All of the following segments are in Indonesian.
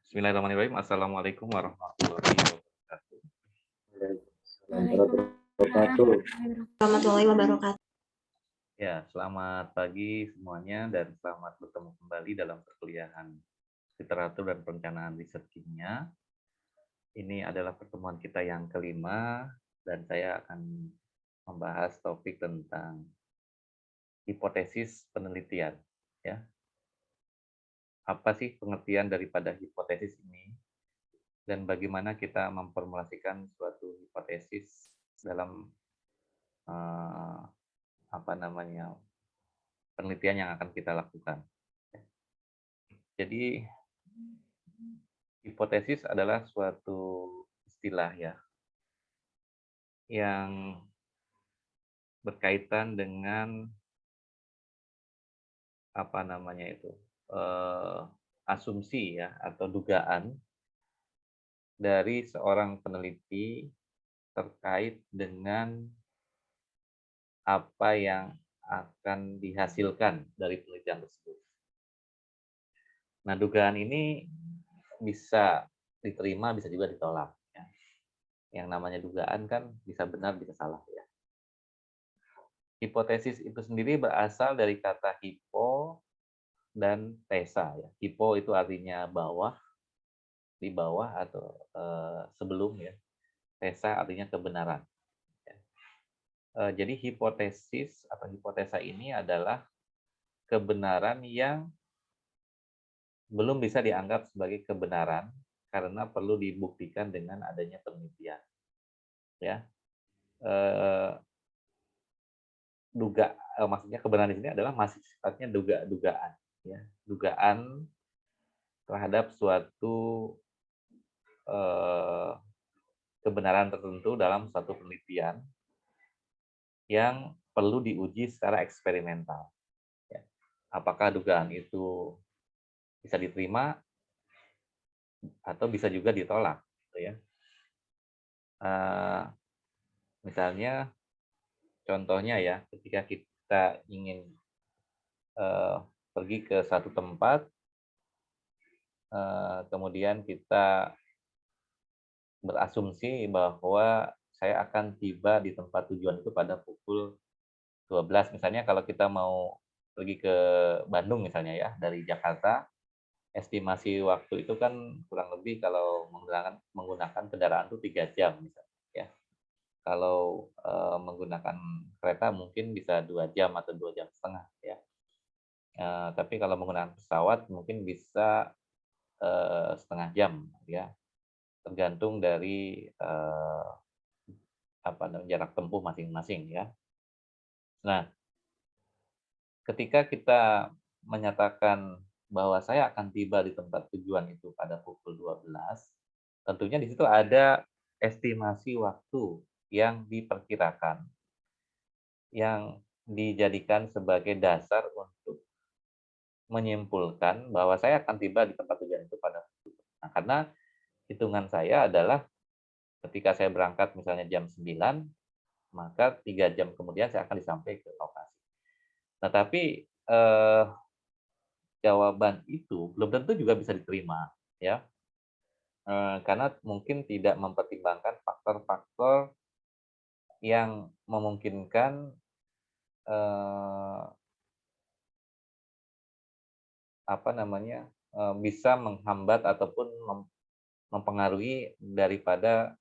Bismillahirrahmanirrahim. Assalamualaikum warahmatullahi wabarakatuh. Waalaikumsalam warahmatullahi wabarakatuh. Ya, selamat pagi semuanya dan selamat bertemu kembali dalam perkuliahan literatur dan perencanaan riset kimia. Ini adalah pertemuan kita yang kelima dan saya akan membahas topik tentang hipotesis penelitian. Ya, apa sih pengertian daripada hipotesis ini dan bagaimana kita memformulasikan suatu hipotesis dalam penelitian yang akan kita lakukan. Jadi hipotesis adalah suatu istilah ya yang berkaitan dengan asumsi ya atau dugaan dari seorang peneliti terkait dengan apa yang akan dihasilkan dari penelitian tersebut. Nah, dugaan ini bisa diterima, bisa juga ditolak. Ya. Yang namanya dugaan kan bisa benar, bisa salah. Ya. Hipotesis itu sendiri berasal dari kata hipo dan tesa. Ya. Hipo itu artinya bawah, di bawah atau sebelum. Ya. Tesa artinya kebenaran. Ya. Jadi hipotesis atau hipotesa ini adalah kebenaran yang belum bisa dianggap sebagai kebenaran karena perlu dibuktikan dengan adanya penelitian. Ya, maksudnya kebenaran di sini adalah masih sifatnya dugaan, ya, dugaan terhadap suatu kebenaran tertentu dalam suatu penelitian yang perlu diuji secara eksperimental. Ya. Apakah dugaan itu bisa diterima atau bisa juga ditolak, gitu ya. Misalnya, contohnya ya, ketika kita ingin pergi ke satu tempat, kemudian kita berasumsi bahwa saya akan tiba di tempat tujuan itu pada pukul 12. Misalnya kalau kita mau pergi ke Bandung misalnya ya, dari Jakarta, estimasi waktu itu kan kurang lebih kalau menggunakan kendaraan itu 3 jam misalnya ya. Kalau menggunakan kereta mungkin bisa 2 jam atau 2,5 jam ya. Tapi kalau menggunakan pesawat mungkin bisa 1,5 jam ya, tergantung dari jarak tempuh masing-masing ya. Nah, ketika kita menyatakan bahwa saya akan tiba di tempat tujuan itu pada pukul 12, tentunya di situ ada estimasi waktu yang diperkirakan, yang dijadikan sebagai dasar untuk menyimpulkan bahwa saya akan tiba di tempat tujuan itu pada pukul. Nah, karena hitungan saya adalah ketika saya berangkat misalnya jam 9, maka 3 jam kemudian saya akan sampai ke lokasi. Nah, tapi jawaban itu belum tentu juga bisa diterima, ya. Karena mungkin tidak mempertimbangkan faktor-faktor yang memungkinkan bisa menghambat ataupun mempengaruhi daripada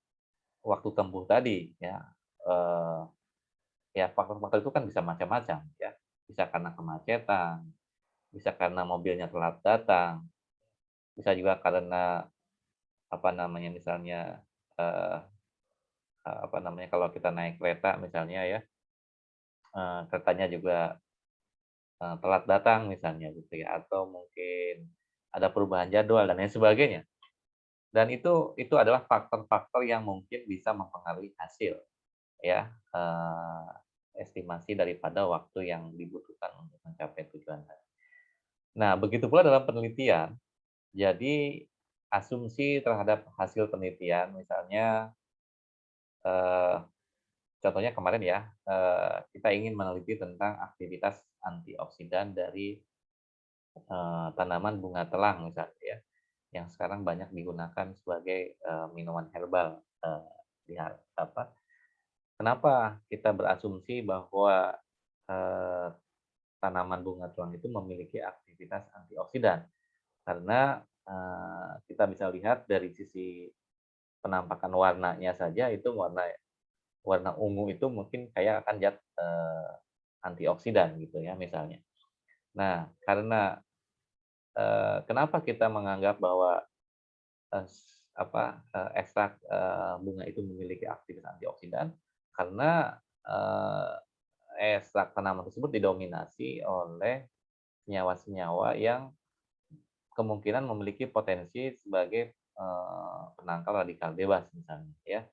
waktu tempuh tadi, ya. Ya faktor-faktor itu kan bisa macam-macam, ya. Bisa karena kemacetan, bisa karena mobilnya telat datang, bisa juga karena misalnya kalau kita naik kereta misalnya ya, keretanya juga telat datang misalnya gitu ya, atau mungkin ada perubahan jadwal dan lain sebagainya. Dan itu adalah faktor-faktor yang mungkin bisa mempengaruhi hasil ya, estimasi daripada waktu yang dibutuhkan untuk mencapai tujuan tadi. Nah, begitu pula dalam penelitian. Jadi asumsi terhadap hasil penelitian misalnya, contohnya kemarin ya, kita ingin meneliti tentang aktivitas antioksidan dari tanaman bunga telang misalnya ya, yang sekarang banyak digunakan sebagai minuman herbal. Di apa, kenapa kita berasumsi bahwa eh, tanaman bunga telang itu memiliki aktivitas antioksidan? Karena kita bisa lihat dari sisi penampakan warnanya saja, itu warna warna ungu itu mungkin kayak akan zat antioksidan gitu ya misalnya. Nah, karena kenapa kita menganggap bahwa ekstrak bunga itu memiliki aktivitas antioksidan? Karena ekstrak tanaman tersebut didominasi oleh senyawa-senyawa yang kemungkinan memiliki potensi sebagai penangkal radikal bebas misalnya ya,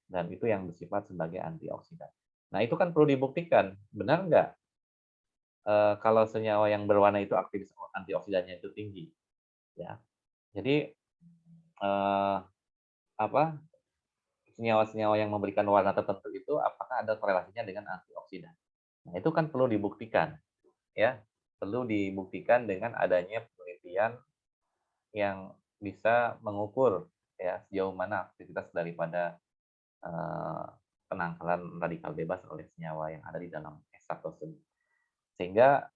dan itu yang bersifat sebagai antioksidan. Nah, itu kan perlu dibuktikan, benar nggak kalau senyawa yang berwarna itu aktivitas antioksidannya itu tinggi, ya. Jadi eh, apa senyawa-senyawa yang memberikan warna tertentu itu apakah ada korelasinya dengan antioksidan? Nah, itu kan perlu dibuktikan, ya. Perlu dibuktikan dengan adanya penelitian yang bisa mengukur ya sejauh mana aktivitas daripada eh, penangkalan radikal bebas oleh senyawa yang ada di dalam ekstrak tersebut. Sehingga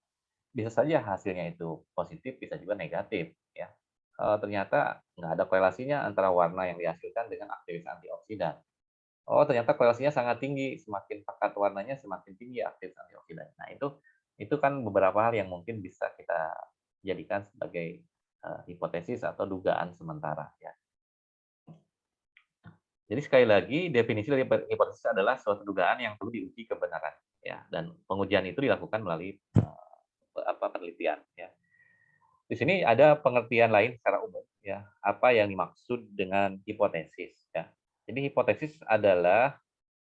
bisa saja hasilnya itu positif, bisa juga negatif ya. Ternyata nggak ada korelasinya antara warna yang dihasilkan dengan aktivitas antioksidan. Oh, ternyata korelasinya sangat tinggi, semakin pekat warnanya semakin tinggi aktivitas antioksidan. Nah, itu kan beberapa hal yang mungkin bisa kita jadikan sebagai hipotesis atau dugaan sementara ya. Jadi sekali lagi definisi dari hipotesis adalah suatu dugaan yang perlu diuji kebenaran ya, dan pengujian itu dilakukan melalui penelitian ya. Di sini ada pengertian lain secara umum ya, apa yang dimaksud dengan hipotesis ya. Jadi hipotesis adalah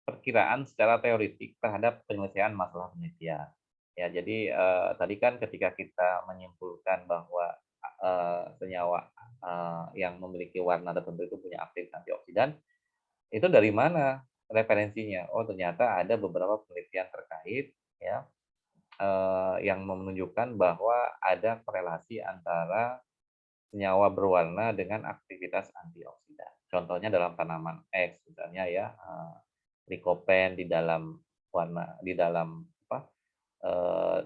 perkiraan secara teoretik terhadap penyelesaian masalah penelitian. Ya, jadi tadi kan ketika kita menyimpulkan bahwa senyawa yang memiliki warna tertentu itu punya aktivitas antioksidan, itu dari mana referensinya? Oh, ternyata ada beberapa penelitian terkait ya yang menunjukkan bahwa ada korelasi antara senyawa berwarna dengan aktivitas antioksidan. Contohnya dalam tanaman X misalnya ya, likopen di dalam di dalam eh,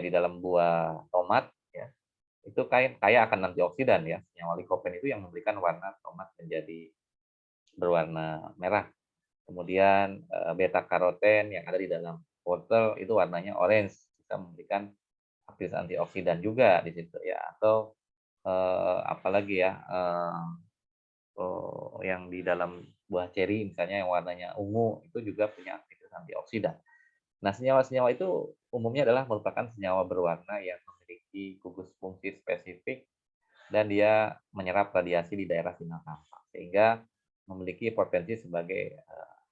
di dalam buah tomat ya, itu kaya akan antioksidan ya. Senyawa likopen itu yang memberikan warna tomat menjadi berwarna merah. Kemudian beta karoten yang ada di dalam wortel itu warnanya orange, bisa memberikan aktivitas antioksidan juga di situ ya. Atau apalagi ya, yang di dalam buah ceri misalnya yang warnanya ungu itu juga punya aktivitas antioksidan. Nah, senyawa-senyawa itu umumnya adalah merupakan senyawa berwarna yang memiliki gugus fungsi spesifik dan dia menyerap radiasi di daerah sinar tampak sehingga memiliki potensi sebagai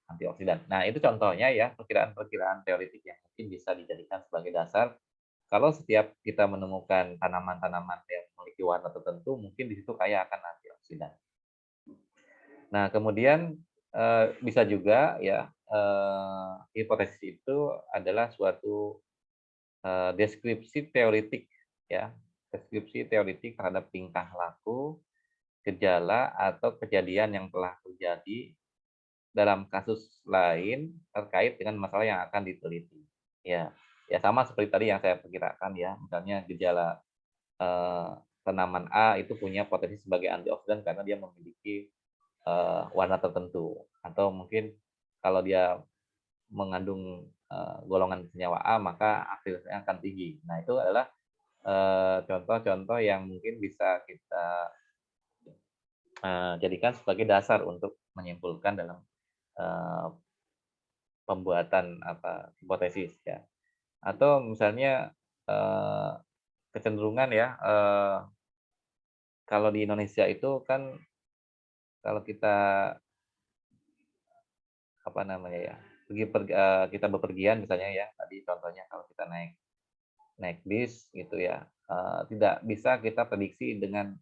antioksidan. Nah, itu contohnya ya perkiraan-perkiraan teoretik yang mungkin bisa dijadikan sebagai dasar kalau setiap kita menemukan tanaman-tanaman yang memiliki warna tertentu, mungkin di situ kaya akan antioksidan. Nah, kemudian bisa juga ya hipotesis itu adalah suatu deskripsi teoretik ya, deskripsi teoretik terhadap tingkah laku, gejala atau kejadian yang telah terjadi dalam kasus lain terkait dengan masalah yang akan diteliti. Ya, ya sama seperti tadi yang saya perkirakan ya, misalnya gejala eh, tanaman A itu punya potensi sebagai antioksidan karena dia memiliki warna tertentu, atau mungkin kalau dia mengandung golongan senyawa A maka aktivitasnya akan tinggi. Nah, itu adalah contoh-contoh yang mungkin bisa kita jadikan sebagai dasar untuk menyimpulkan dalam eh, pembuatan hipotesis ya. Atau misalnya eh, kecenderungan ya, kalau di Indonesia itu kan kalau kita apa namanya ya, kita bepergian misalnya ya, tadi contohnya kalau kita naik naik bis gitu ya, tidak bisa kita prediksi dengan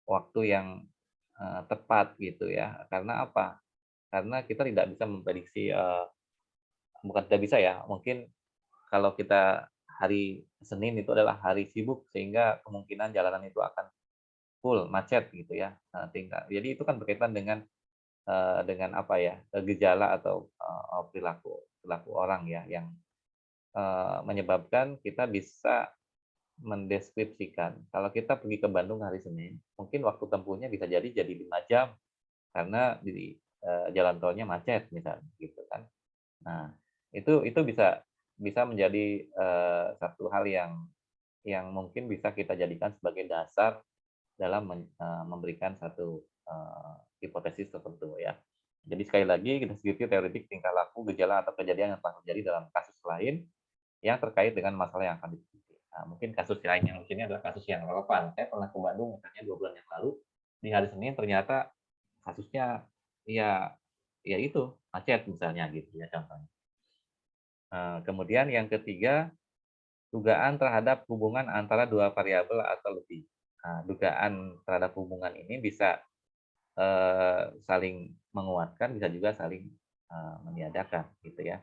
waktu yang tepat gitu ya. Karena apa? Karena kita tidak bisa memprediksi, bukan tidak bisa ya, mungkin kalau kita hari Senin itu adalah hari sibuk sehingga kemungkinan jalanan itu akan full macet gitu ya. Jadi itu kan berkaitan dengan apa ya, gejala atau, perilaku perilaku orang ya yang, menyebabkan kita bisa mendeskripsikan, kalau kita pergi ke Bandung hari Senin, mungkin waktu tempuhnya bisa jadi 5 jam karena jalan tolnya macet misalnya gitu kan. Nah, itu bisa bisa menjadi, satu hal yang mungkin bisa kita jadikan sebagai dasar dalam memberikan satu, hipotesis tertentu ya. Jadi sekali lagi deskripsi teoretik tingkah laku, gejala, atau kejadian yang telah terjadi dalam kasus lain yang terkait dengan masalah yang akan diteliti. Nah, mungkin kasus lain yang di sini adalah kasus yang relevan. Saya pernah ke Bandung misalnya 2 bulan yang lalu, di hari Senin ternyata kasusnya ya ya itu, macet misalnya gitu ya contohnya. Kemudian yang ketiga, dugaan terhadap hubungan antara 2 variabel atau lebih. Nah, dugaan terhadap hubungan ini bisa, saling menguatkan, bisa juga saling, meniadakan gitu ya.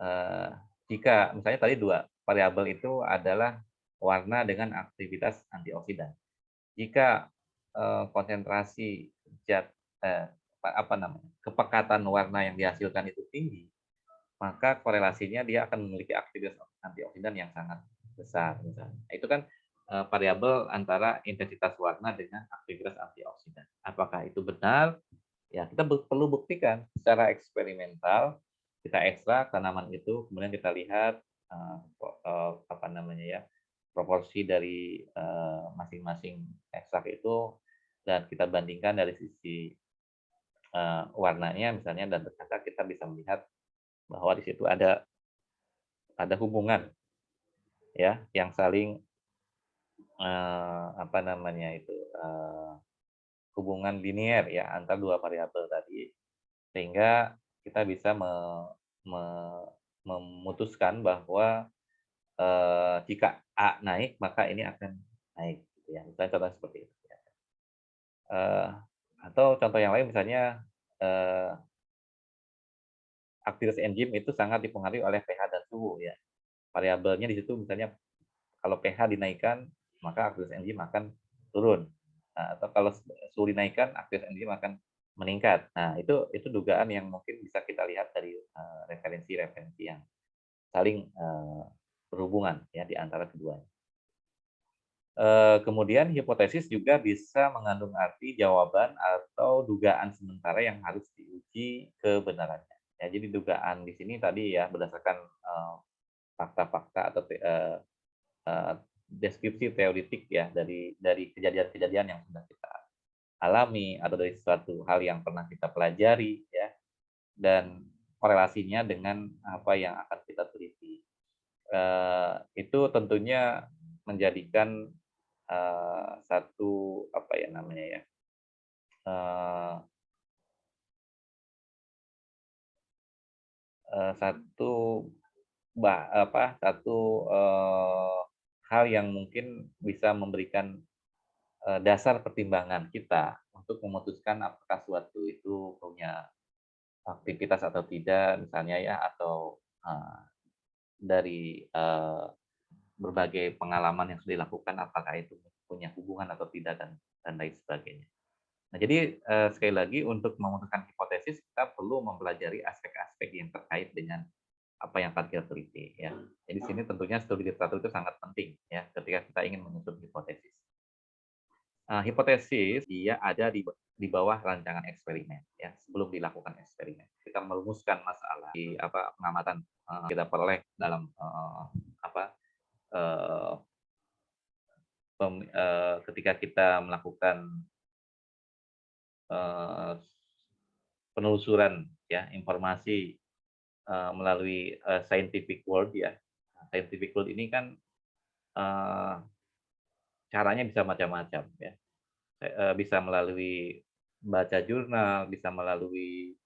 Eee, Jika misalnya tadi 2 variabel itu adalah warna dengan aktivitas antioksidan. Jika, konsentrasi zat, apa namanya, kepekatan warna yang dihasilkan itu tinggi, maka korelasinya dia akan memiliki aktivitas antioksidan yang sangat besar misalnya. Itu kan, variabel antara intensitas warna dengan aktivitas antioksidan. Apakah itu benar? Ya kita perlu buktikan secara eksperimental, kita ekstrak tanaman itu, kemudian kita lihat, apa namanya ya, proporsi dari, masing-masing ekstrak itu, dan kita bandingkan dari sisi, warnanya misalnya, dan ternyata kita bisa melihat bahwa di situ ada hubungan ya, yang saling, apa namanya itu, hubungan linier ya antara 2 variabel tadi, sehingga kita bisa me memutuskan bahwa, jika A naik, maka ini akan naik gitu ya, misalnya contoh seperti itu ya. Eee, atau contoh yang lain misalnya, eee, aktivitas enzim itu sangat dipengaruhi oleh pH dan suhu ya. Variabelnya di situ misalnya kalau pH dinaikkan, maka aktivitas enzim akan turun. Nah, atau kalau suhu dinaikkan, aktivitas enzim akan meningkat. Nah, itu dugaan yang mungkin bisa kita lihat dari, referensi-referensi yang saling, berhubungan ya di antara keduanya. Kemudian hipotesis juga bisa mengandung arti jawaban atau dugaan sementara yang harus diuji kebenarannya. Ya, jadi dugaan di sini tadi ya berdasarkan, fakta-fakta atau eee, deskripsi teoretik ya dari kejadian-kejadian yang sudah kita alami atau dari suatu hal yang pernah kita pelajari ya, dan korelasinya dengan apa yang akan kita teliti. Itu tentunya menjadikan, satu apa ya namanya ya, eee satu hal yang mungkin bisa memberikan, dasar pertimbangan kita untuk memutuskan apakah suatu itu punya aktivitas atau tidak misalnya ya, atau, dari, berbagai pengalaman yang sudah dilakukan apakah itu punya hubungan atau tidak, dan lain sebagainya. Nah jadi, sekali lagi untuk memutuskan hipotesis kita perlu mempelajari aspek-aspek yang terkait dengan apa yang akan kita teliti ya. Jadi sini tentunya studi literatur itu sangat penting ya ketika kita ingin menyusun hipotesis. Hipotesis dia ada di bawah rancangan eksperimen ya, sebelum dilakukan eksperimen. Kita merumuskan masalah di apa, pengamatan, kita peroleh dalam, apa, eee, ketika kita melakukan, eee, penelusuran ya, informasi, melalui, scientific world ya. Scientific world ini kan, eee, caranya bisa macam-macam ya. Bisa melalui baca jurnal, bisa melalui,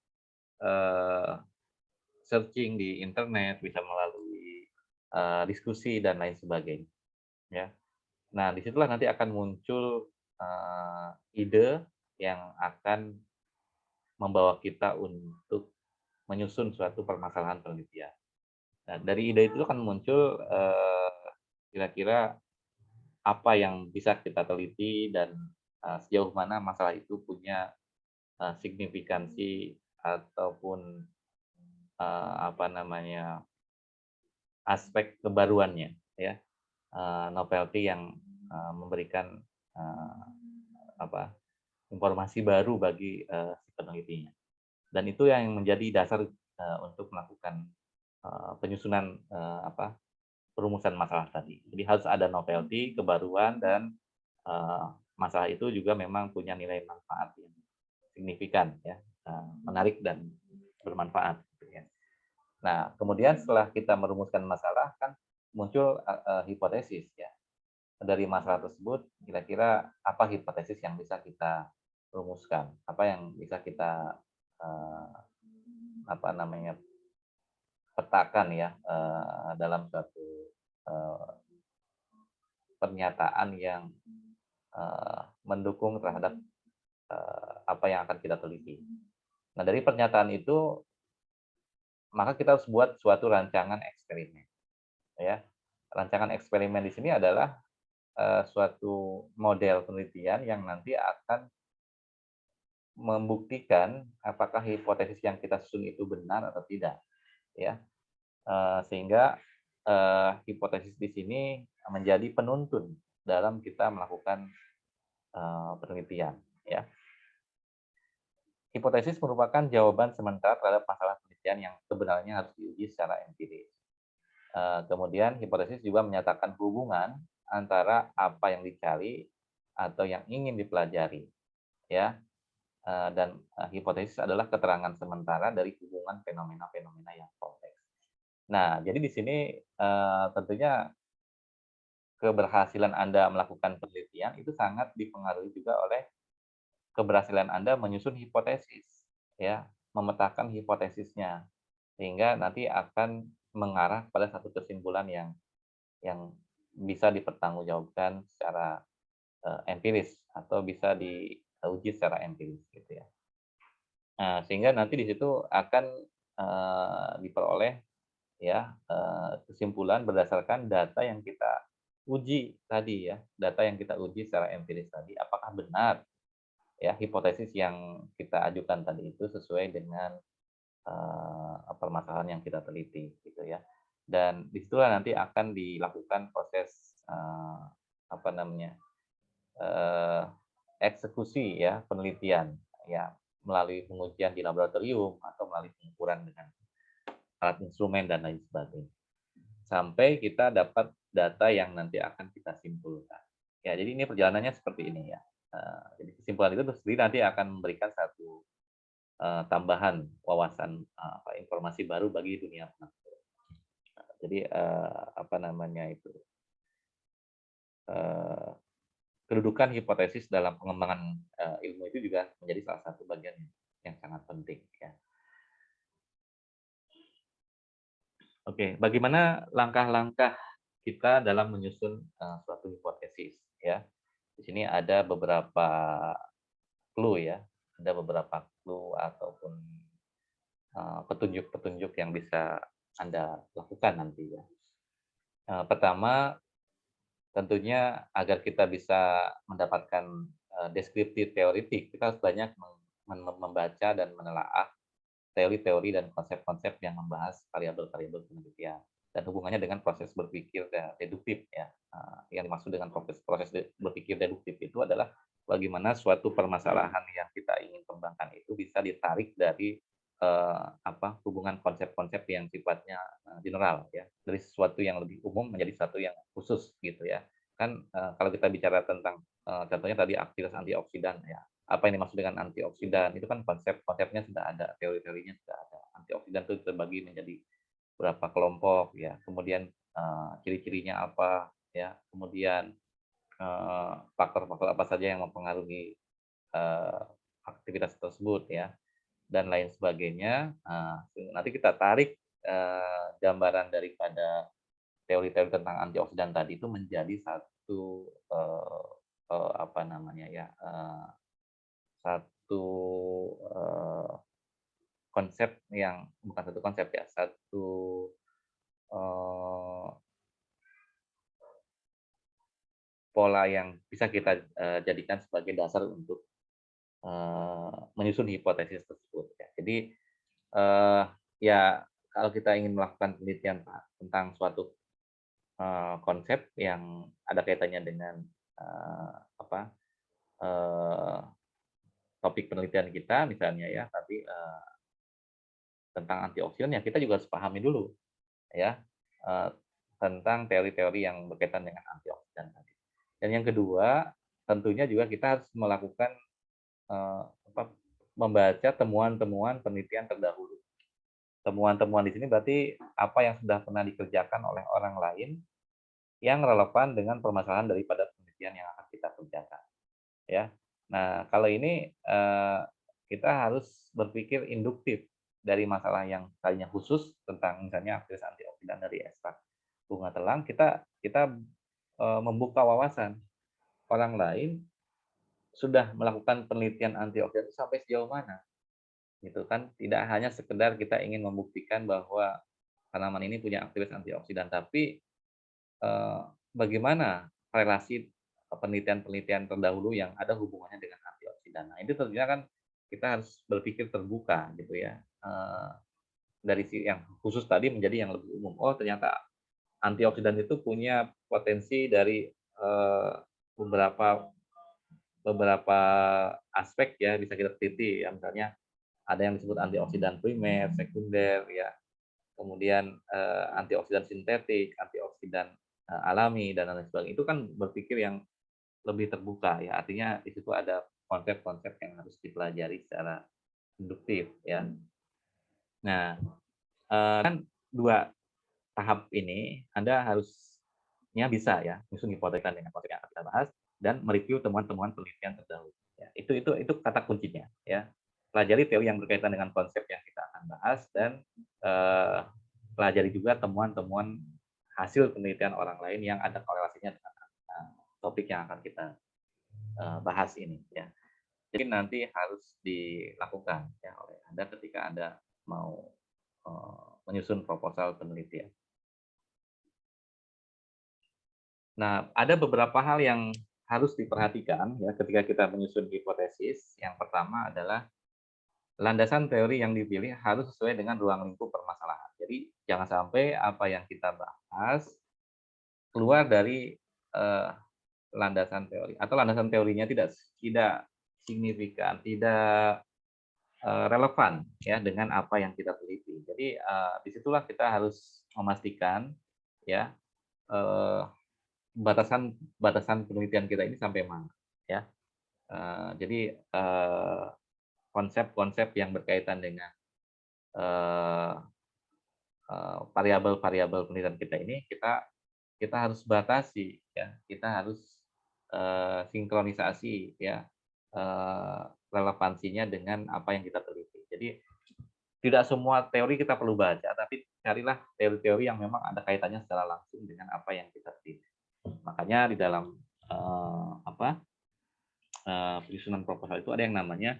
eee, searching di internet, bisa melalui, diskusi dan lain sebagainya, ya. Nah, disitulah nanti akan muncul, ide yang akan membawa kita untuk menyusun suatu permasalahan penelitian. Nah, dari ide itu kan muncul, kira-kira apa yang bisa kita teliti dan sejauh mana masalah itu punya signifikansi ataupun apa namanya, aspek kebaruannya ya, novelty yang memberikan eee, apa, informasi baru bagi si penelitinya. Dan itu yang menjadi dasar untuk melakukan penyusunan perumusan masalah tadi. Jadi harus ada novelty, kebaruan, dan eee, masalah itu juga memang punya nilai manfaat yang signifikan ya, menarik dan bermanfaat gitu ya. Nah, kemudian setelah kita merumuskan masalah kan muncul hipotesis ya. Dari masalah tersebut kira-kira apa hipotesis yang bisa kita rumuskan? Apa yang bisa kita eee, apa namanya, petakan ya, dalam suatu eee, pernyataan yang mendukung terhadap apa yang akan kita teliti. Nah, dari pernyataan itu maka kita harus buat suatu rancangan eksperimen ya. Rancangan eksperimen di sini adalah suatu model penelitian yang nanti akan membuktikan apakah hipotesis yang kita susun itu benar atau tidak, ya. Sehingga, hipotesis di sini menjadi penuntun dalam kita melakukan, penelitian, ya. Hipotesis merupakan jawaban sementara terhadap masalah penelitian yang sebenarnya harus diuji secara empiris. Kemudian hipotesis juga menyatakan hubungan antara apa yang dicari atau yang ingin dipelajari, ya. Dan hipotesis adalah keterangan sementara dari hubungan fenomena-fenomena yang kompleks. Nah, jadi di sini tentunya keberhasilan Anda melakukan penelitian itu sangat dipengaruhi juga oleh keberhasilan Anda menyusun hipotesis, ya, memetakan hipotesisnya, sehingga nanti akan mengarah pada satu kesimpulan yang bisa dipertanggungjawabkan secara empiris atau bisa diuji secara empiris gitu ya. Nah, sehingga nanti di situ akan diperoleh ya kesimpulan berdasarkan data yang kita uji tadi ya, data yang kita uji secara empiris tadi apakah benar ya hipotesis yang kita ajukan tadi itu sesuai dengan permasalahan yang kita teliti gitu ya. Dan disitulah nanti akan dilakukan proses apa namanya, eee, eksekusi ya penelitian ya melalui pengujian di laboratorium atau melalui pengukuran dengan alat instrumen dan lain sebagainya. Sampai kita dapat data yang nanti akan kita simpulkan. Ya, jadi ini perjalanannya seperti ini ya. Jadi kesimpulan itu sendiri nanti akan memberikan satu tambahan wawasan informasi baru bagi dunia pengetahuan. Jadi apa namanya itu eh, kedudukan hipotesis dalam pengembangan ilmu itu juga menjadi salah satu bagian yang sangat penting ya. Oke, bagaimana langkah-langkah kita dalam menyusun suatu hipotesis ya. Di sini ada beberapa clue ya, ada beberapa clue ataupun petunjuk-petunjuk yang bisa Anda lakukan nanti ya. Pertama, tentunya agar kita bisa mendapatkan deskripsi teoritik, kita harus banyak membaca dan menelaah teori-teori dan konsep-konsep yang membahas variabel-variabel penelitian dan hubungannya dengan proses berpikir deduktif ya. Yang dimaksud dengan proses berpikir deduktif itu adalah bagaimana suatu permasalahan yang kita ingin kembangkan itu bisa ditarik dari hubungan konsep-konsep yang sifatnya general ya, dari sesuatu yang lebih umum menjadi sesuatu yang khusus gitu ya. Kan kalau kita bicara tentang contohnya tadi aktivitas antioksidan ya, apa yang dimaksud dengan antioksidan itu kan konsepnya sudah ada, teori-teorinya sudah ada. Antioksidan itu terbagi menjadi berapa kelompok ya, kemudian ciri-cirinya apa ya, kemudian faktor-faktor apa saja yang mempengaruhi aktivitas tersebut ya, dan lain sebagainya. Nanti kita tarik gambaran daripada teori-teori tentang antioksidan tadi itu menjadi satu apa namanya ya, satu konsep yang bukan satu konsep ya, satu apa yang bisa kita jadikan sebagai dasar untuk menyusun hipotesis tersebut. Ya. Jadi ya kalau kita ingin melakukan penelitian tentang suatu konsep yang ada kaitannya dengan apa topik penelitian kita misalnya ya, tapi tentang antioksidan ya kita juga harus pahami dulu ya eh, tentang teori-teori yang berkaitan dengan antioksidan tadi. Dan yang kedua, tentunya juga kita harus melakukan membaca temuan-temuan penelitian terdahulu. Temuan-temuan di sini berarti apa yang sudah pernah dikerjakan oleh orang lain yang relevan dengan permasalahan daripada penelitian yang akan kita kerjakan. Ya, nah kalau ini kita harus berpikir induktif dari masalah yang tadinya khusus tentang misalnya aktivitas antioksidan dari ekstrak bunga telang, kita membuka wawasan orang lain sudah melakukan penelitian antioksidan itu sampai sejauh mana, gitu kan? Tidak hanya sekedar kita ingin membuktikan bahwa tanaman ini punya aktivitas antioksidan, tapi bagaimana relasi penelitian-penelitian terdahulu yang ada hubungannya dengan antioksidan. Nah, itu tentunya kan kita harus berpikir terbuka gitu ya. Dari yang khusus tadi menjadi yang lebih umum. Oh, ternyata antioksidan itu punya potensi dari beberapa beberapa aspek ya bisa kita teliti ya, misalnya ada yang disebut antioksidan primer, sekunder ya. Kemudian antioksidan sintetik, antioksidan alami dan lain sebagainya. Itu kan berpikir yang lebih terbuka ya. Artinya di situ ada konsep-konsep yang harus dipelajari secara induktif ya. Nah, kan dua tahap ini Anda harusnya bisa ya menyusun hipotesa dengan konsep yang akan kita bahas dan mereview temuan-temuan penelitian terdahulu. Ya, itu kata kuncinya ya. Pelajari teori yang berkaitan dengan konsep yang kita akan bahas dan pelajari juga temuan-temuan hasil penelitian orang lain yang ada korelasinya dengan topik yang akan kita bahas ini ya. Jadi nanti harus dilakukan ya oleh Anda ketika Anda mau menyusun proposal penelitian. Nah, ada beberapa hal yang harus diperhatikan ya ketika kita menyusun hipotesis. Yang pertama adalah landasan teori yang dipilih harus sesuai dengan ruang lingkup permasalahan. Jadi jangan sampai apa yang kita bahas keluar dari landasan teori atau landasan teorinya tidak signifikan, tidak relevan ya dengan apa yang kita teliti. Jadi disitulah kita harus memastikan ya batasan penelitian kita ini sampai mana ya. Jadi konsep-konsep yang berkaitan dengan variabel-variabel penelitian kita ini kita harus batasi ya, kita harus sinkronisasi ya relevansinya dengan apa yang kita teliti. Jadi tidak semua teori kita perlu baca, tapi carilah teori-teori yang memang ada kaitannya secara langsung dengan apa yang kita teliti. Makanya di dalam penyusunan proposal itu ada yang namanya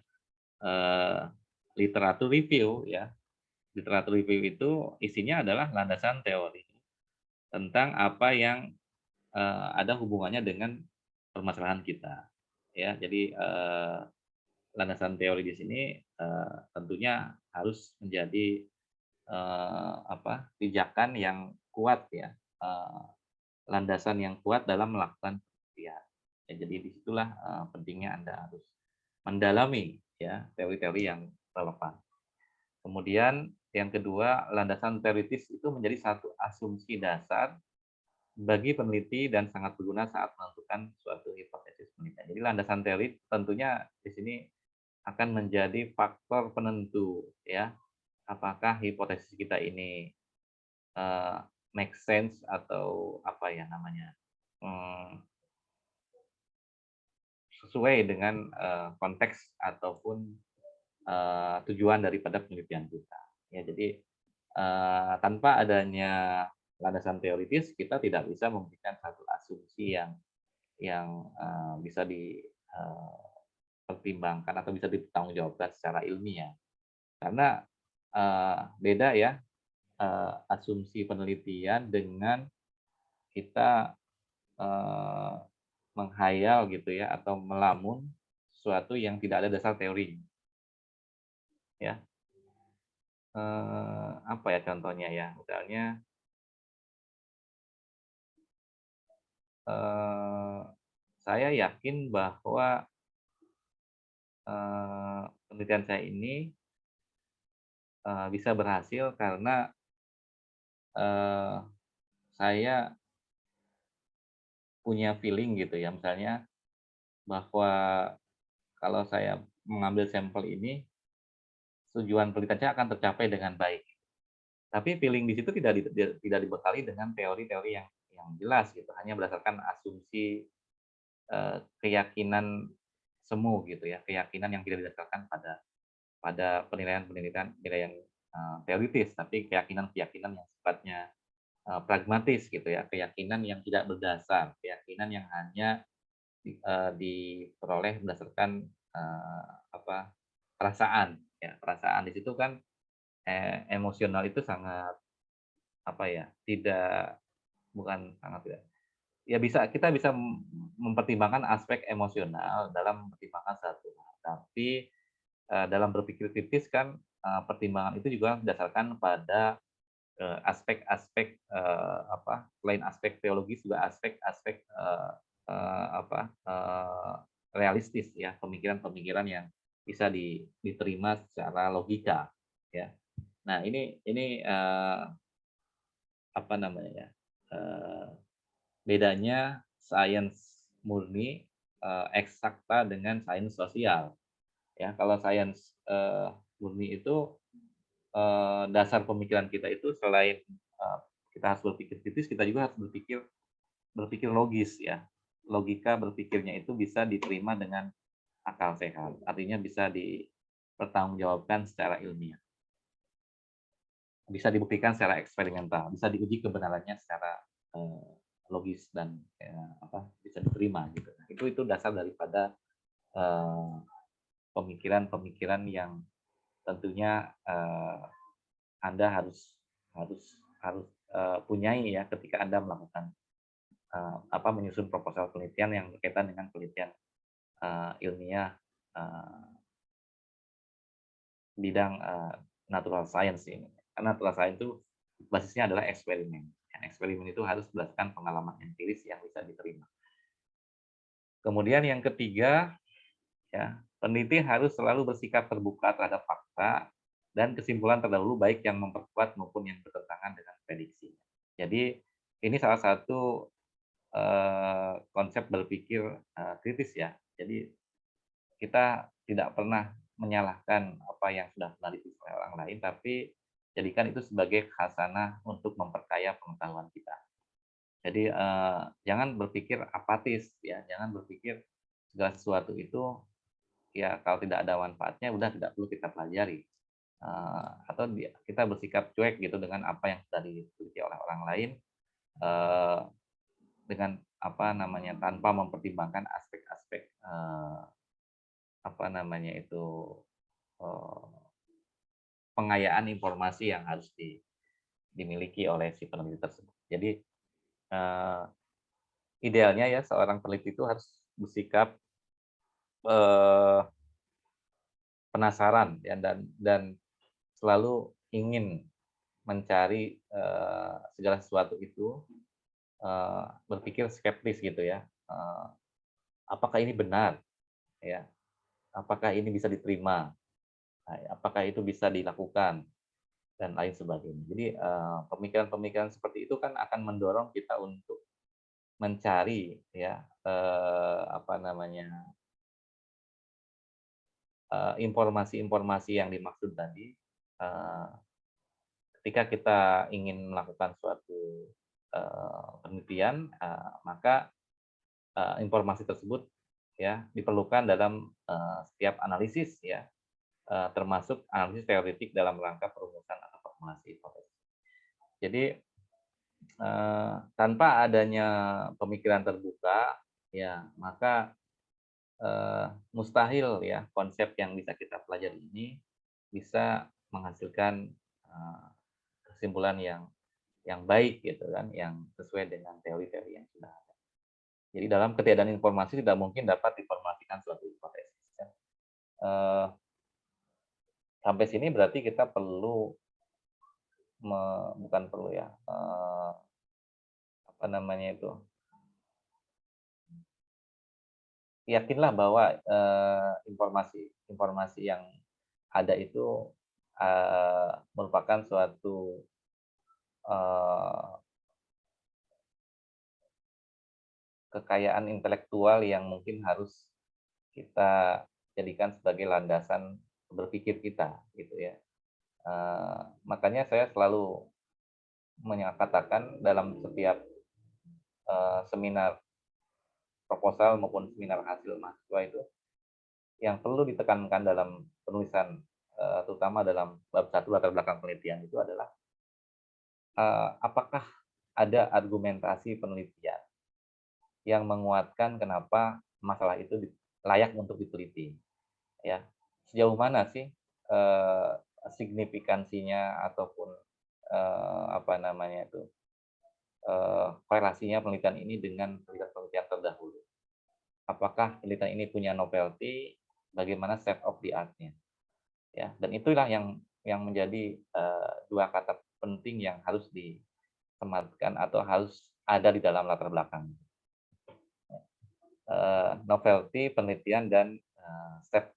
literatur review ya. Literatur review itu isinya adalah landasan teori tentang apa yang ada hubungannya dengan permasalahan kita. Ya, jadi landasan teori di sini tentunya harus menjadi pijakan yang kuat ya, landasan yang kuat dalam melakukan penelitian. Ya, jadi disitulah pentingnya Anda harus mendalami ya teori-teori yang relevan. Kemudian yang kedua, landasan teoritis itu menjadi satu asumsi dasar bagi peneliti dan sangat berguna saat menentukan suatu hipotesis penelitian. Jadi landasan teori tentunya di sini akan menjadi faktor penentu ya, apakah hipotesis kita ini make sense atau apa ya namanya sesuai dengan konteks ataupun tujuan daripada penelitian kita. Ya, jadi tanpa adanya landasan teoritis kita tidak bisa memberikan satu asumsi yang bisa dipertimbangkan atau bisa dipertanggungjawabkan secara ilmiah. Karena beda ya asumsi penelitian dengan kita menghayal gitu ya atau melamun sesuatu yang tidak ada dasar teori ya. Apa ya contohnya ya? Misalnya eh, saya yakin bahwa penelitian saya ini bisa berhasil karena eh, saya punya feeling gitu ya, misalnya bahwa kalau saya mengambil sampel ini, tujuan penelitian saya akan tercapai dengan baik. Tapi feeling di situ tidak dibekali dengan teori-teori yang jelas gitu, hanya berdasarkan asumsi, keyakinan semu gitu ya, keyakinan yang tidak didasarkan pada penilaian-penilaian teoritis, tapi keyakinan-keyakinan yang sifatnya pragmatis gitu ya, keyakinan yang tidak berdasar, keyakinan yang hanya diperoleh berdasarkan apa perasaan ya, perasaan di situ kan emosional itu sangat apa ya, tidak bukan sangat tidak, ya kita bisa mempertimbangkan aspek emosional dalam mempertimbangkan satu hal, tapi dalam berpikir kritis kan pertimbangan itu juga berdasarkan pada aspek-aspek apa selain aspek teologis juga aspek-aspek apa realistis ya, pemikiran-pemikiran yang bisa diterima secara logika ya. Nah ini apa namanya ya, bedanya sains murni eksakta dengan sains sosial ya. Kalau sains murni itu dasar pemikiran kita itu selain kita harus berpikir kritis, kita juga harus berpikir berpikir logis ya. Logika berpikirnya itu bisa diterima dengan akal sehat, artinya bisa dipertanggungjawabkan secara ilmiah, bisa dibuktikan secara eksperimental, bisa diuji kebenarannya secara logis dan apa bisa diterima gitu. Nah, itu dasar daripada pemikiran-pemikiran yang tentunya Anda harus harus harus punyai ya ketika Anda melakukan apa menyusun proposal penelitian yang berkaitan dengan penelitian ilmiah bidang natural science ini. Karena natural science itu basisnya adalah eksperimen. Eksperimen itu harus berdasarkan pengalaman empiris yang bisa diterima. Kemudian yang ketiga, ya, peneliti harus selalu bersikap terbuka terhadap fakta dan kesimpulan terdahulu baik yang memperkuat maupun yang bertentangan dengan prediksi. Jadi ini salah satu konsep berpikir kritis ya. Jadi kita tidak pernah menyalahkan apa yang sudah pernah ditulis oleh orang lain, tapi jadikan itu sebagai khasanah untuk memperkaya pengetahuan kita. Jadi jangan berpikir apatis ya, jangan berpikir segala sesuatu itu ya kalau tidak ada manfaatnya udah tidak perlu kita pelajari. Atau kita bersikap cuek gitu dengan apa yang sudah diteliti oleh orang lain dengan apa namanya tanpa mempertimbangkan aspek-aspek apa namanya itu pengayaan informasi yang harus dimiliki oleh si peneliti tersebut. Jadi idealnya ya seorang peneliti itu harus bersikap penasaran ya, dan selalu ingin mencari segala sesuatu itu, berpikir skeptis gitu ya. Apakah ini benar ya? Apakah ini bisa diterima? Nah, apakah itu bisa dilakukan dan lain sebagainya. Jadi pemikiran-pemikiran seperti itu kan akan mendorong kita untuk mencari ya apa namanya informasi-informasi yang dimaksud tadi ketika kita ingin melakukan suatu penelitian, maka informasi tersebut ya diperlukan dalam setiap analisis ya, termasuk analisis teoretik dalam rangka perumusan atau formulasi hipotesis. Jadi tanpa adanya pemikiran terbuka, ya maka mustahil ya konsep yang bisa kita pelajari ini bisa menghasilkan kesimpulan yang baik gitu kan, yang sesuai dengan teori-teori yang sudah ada. Jadi dalam ketiadaan informasi tidak mungkin dapat diformulasikan suatu hipotesis. Ya. Sampai sini berarti kita perlu bukan perlu ya, apa namanya itu, yakinlah bahwa informasi yang ada itu merupakan suatu kekayaan intelektual yang mungkin harus kita jadikan sebagai landasan berpikir kita, gitu ya. Makanya saya selalu menyatakan dalam setiap seminar proposal maupun seminar hasil mahasiswa itu, yang perlu ditekankan dalam penulisan, terutama dalam bab 1 latar belakang penelitian itu adalah apakah ada argumentasi penelitian yang menguatkan kenapa masalah itu layak untuk diteliti, ya. Sejauh mana sih signifikansinya ataupun apa namanya itu, korelasinya penelitian ini dengan penelitian-penelitian terdahulu. Apakah penelitian ini punya novelty, bagaimana state of the art-nya, ya. Dan itulah yang menjadi dua kata penting yang harus disematkan atau harus ada di dalam latar belakang. Novelty, penelitian, dan state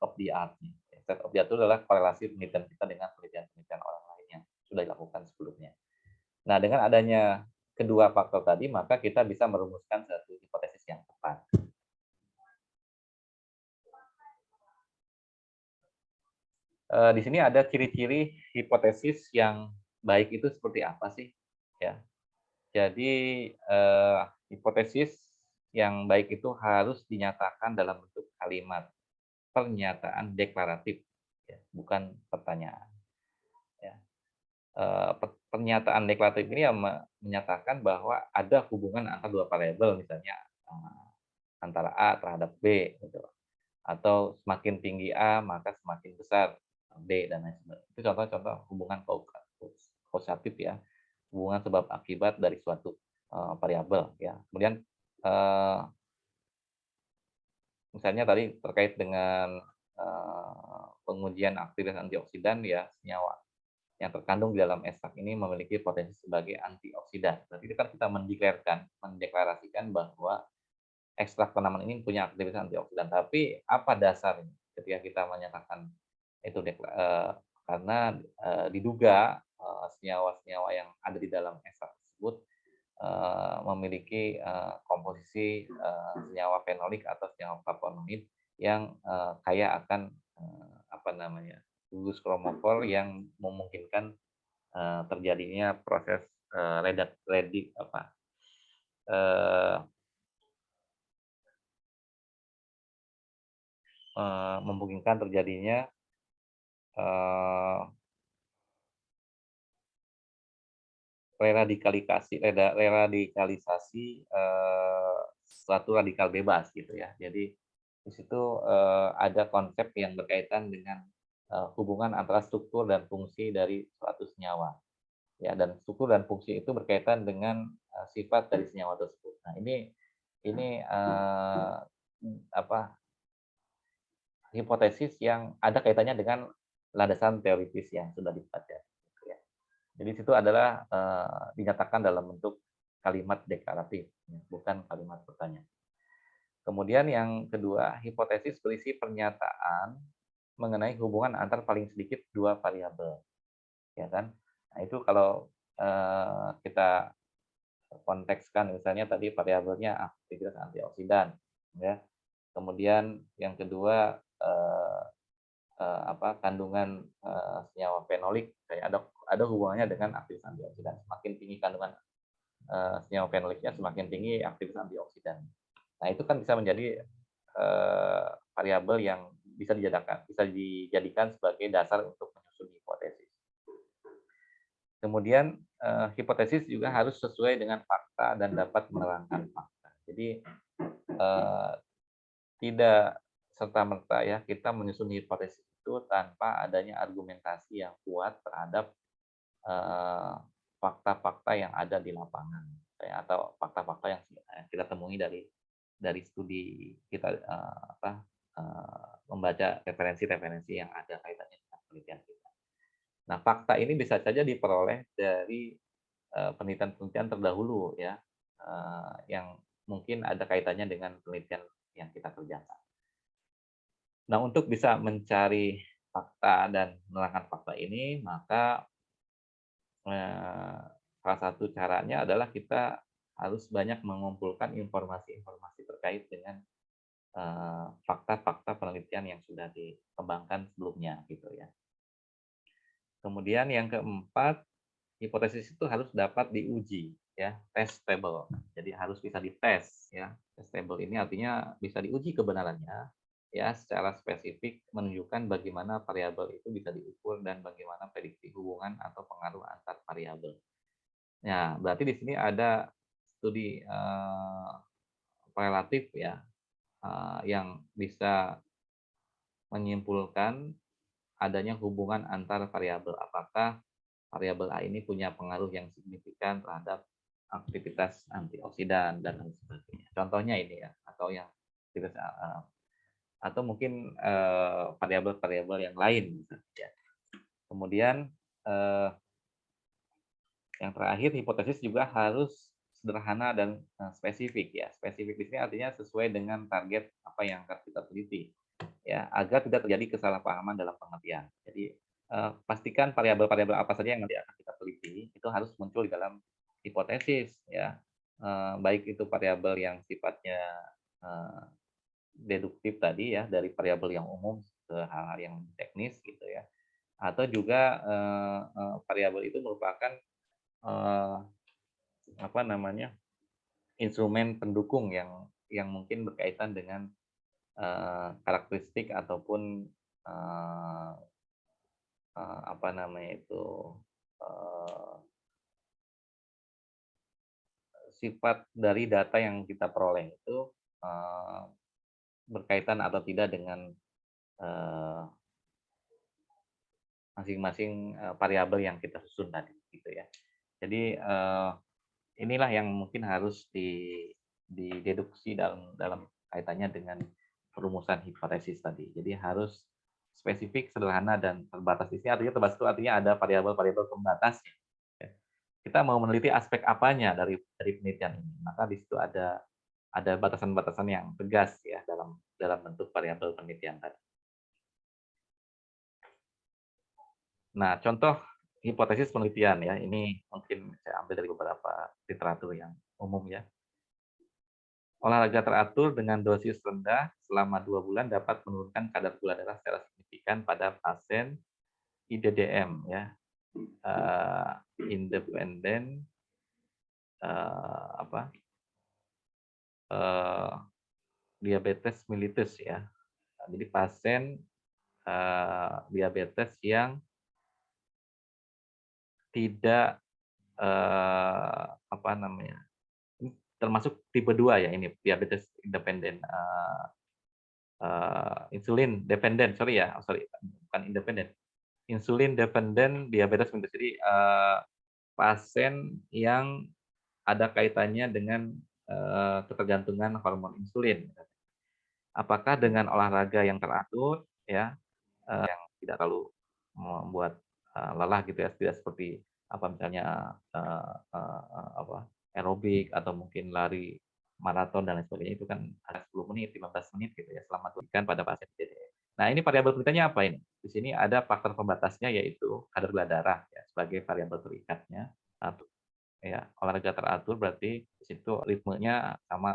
of the art. State of the art itu adalah korelasi penelitian kita dengan penelitian-penelitian orang lain yang sudah dilakukan sebelumnya. Nah, dengan adanya kedua faktor tadi, maka kita bisa merumuskan satu hipotesis yang tepat. Di sini ada ciri-ciri hipotesis yang baik itu seperti apa sih? Ya. Jadi hipotesis yang baik itu harus dinyatakan dalam bentuk kalimat pernyataan deklaratif, ya, bukan pertanyaan. Ya. Pernyataan deklaratif ini menyatakan bahwa ada hubungan antara dua variabel, misalnya antara A terhadap B, gitu. Atau semakin tinggi A maka semakin besar B, dan lain sebagainya. Itu contoh-contoh hubungan kausatif, ya, hubungan sebab akibat dari suatu variabel, ya. Kemudian misalnya tadi terkait dengan pengujian aktivitas antioksidan, ya, senyawa yang terkandung di dalam ekstrak ini memiliki potensi sebagai antioksidan. Berarti itu kan kita mendeklarasikan bahwa ekstrak tanaman ini punya aktivitas antioksidan. Tapi apa dasarnya ketika kita menyatakan itu karena diduga senyawa-senyawa yang ada di dalam ekstrak tersebut memiliki komposisi senyawa fenolik atau senyawa flavonoid yang kaya akan apa namanya, gugus kromofor yang memungkinkan terjadinya proses memungkinkan terjadinya reradikalisasi suatu radikal bebas, gitu ya. Jadi di situ ada konsep yang berkaitan dengan hubungan antara struktur dan fungsi dari suatu senyawa, ya, dan struktur dan fungsi itu berkaitan dengan sifat dari senyawa tersebut. Nah, ini apa, hipotesis yang ada kaitannya dengan landasan teoritis yang sudah dipelajari, gitu ya. Jadi situ adalah dinyatakan dalam bentuk kalimat deklaratif, bukan kalimat pertanyaan. Kemudian yang kedua, hipotesis berisi pernyataan mengenai hubungan antar paling sedikit dua variabel, ya kan? Nah, itu kalau kita kontekskan, misalnya tadi variabelnya aktivitas antioksidan, ya. Kemudian yang kedua kandungan senyawa fenolik, kayak ada hubungannya dengan aktivitas antioksidan. Semakin tinggi kandungan senyawa fenoliknya, semakin tinggi aktivitas antioksidan. Nah, itu kan bisa menjadi variabel yang bisa dijadikan sebagai dasar untuk menyusun hipotesis. Kemudian hipotesis juga harus sesuai dengan fakta dan dapat menerangkan fakta. Jadi tidak serta-merta, ya, kita menyusun hipotesis itu tanpa adanya argumentasi yang kuat terhadap fakta-fakta yang ada di lapangan. atau fakta-fakta yang kita temui dari studi kita, membaca referensi-referensi yang ada kaitannya dengan penelitian kita. Nah, fakta ini bisa saja diperoleh dari penelitian-penelitian terdahulu ya, yang mungkin ada kaitannya dengan penelitian yang kita kerjakan. Nah, untuk bisa mencari fakta dan menerangkan fakta ini, maka salah satu caranya adalah kita harus banyak mengumpulkan informasi-informasi terkait dengan fakta-fakta penelitian yang sudah dikembangkan sebelumnya gitu ya. Kemudian yang keempat, hipotesis itu harus dapat diuji ya, testable. Jadi harus bisa dites ya. Testable ini artinya bisa diuji kebenarannya ya secara spesifik menunjukkan bagaimana variabel itu bisa diukur dan bagaimana prediksi hubungan atau pengaruh antar variabel. Ya, berarti di sini ada studi relatif ya, yang bisa menyimpulkan adanya hubungan antar variabel. Apakah variabel A ini punya pengaruh yang signifikan terhadap aktivitas antioksidan dan lain sebagainya. Contohnya ini ya, atau yang atau mungkin variabel-variabel yang lain misalnya. Kemudian yang terakhir, hipotesis juga harus sederhana dan spesifik ya. Spesifik di sini artinya sesuai dengan target apa yang akan kita teliti ya, agar tidak terjadi kesalahpahaman dalam pengertian. Jadi pastikan variabel-variabel apa saja yang nanti akan kita teliti itu harus muncul di dalam hipotesis ya. Baik itu variabel yang sifatnya deduktif tadi ya, dari variabel yang umum ke hal-hal yang teknis gitu ya, atau juga variabel itu merupakan apa namanya, instrumen pendukung yang mungkin berkaitan dengan karakteristik ataupun apa namanya itu, sifat dari data yang kita peroleh itu berkaitan atau tidak dengan masing-masing variabel yang kita susun tadi gitu ya. Jadi inilah yang mungkin harus dideduksi dalam kaitannya dengan perumusan hipotesis tadi. Jadi harus spesifik, sederhana, dan terbatas. Di sini artinya terbatas itu artinya ada variabel-variabel pembatas. Ya. Kita mau meneliti aspek apanya dari penelitian ini, maka di situ ada batasan-batasan yang tegas ya dalam bentuk variabel penelitian tadi. Nah, contoh hipotesis penelitian ya, ini mungkin saya ambil dari beberapa literatur yang umum ya. Olahraga teratur dengan dosis rendah selama 2 bulan dapat menurunkan kadar gula darah secara signifikan pada pasien IDDM ya, independen diabetes mellitus ya. Jadi pasien diabetes yang tidak apa namanya, termasuk tipe 2 ya ini, diabetes independen, insulin dependen, sorry ya, bukan independen, insulin dependen diabetes mellitus. Jadi pasien yang ada kaitannya dengan ketergantungan hormon insulin. Apakah dengan olahraga yang teratur ya, yang tidak terlalu membuat lelah gitu ya, tidak seperti apa misalnya aerobik atau mungkin lari maraton dan lain sebagainya, itu kan ada 10 menit, 15 menit gitu ya selama kan pada pasien IDDM. Nah, ini variabel penelitiannya apa ini? Di sini ada faktor pembatasnya yaitu kadar gula darah ya sebagai variabel terikatnya. Ya, olahraga teratur berarti di situ ritmenya sama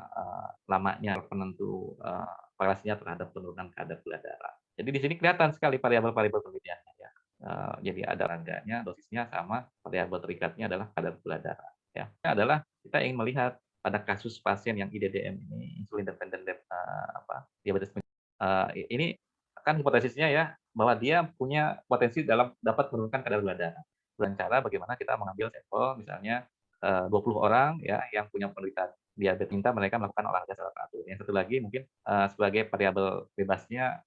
lamanya penentu variasinya terhadap penurunan kadar gula darah. Jadi di sini kelihatan sekali variabel-variabel penelitiannya ya. Jadi ada olahraganya, dosisnya sama variabel terikatnya adalah kadar gula darah ya. Ini adalah kita ingin melihat pada kasus pasien yang IDDM ini, insulin dependent diabetes ini kan hipotesisnya ya bahwa dia punya potensi dapat menurunkan kadar gula darah. Dengan cara bagaimana kita mengambil sampel misalnya 20 orang ya yang punya penderita diabetes, minta mereka melakukan olahraga secara teratur. Yang satu lagi mungkin sebagai variabel bebasnya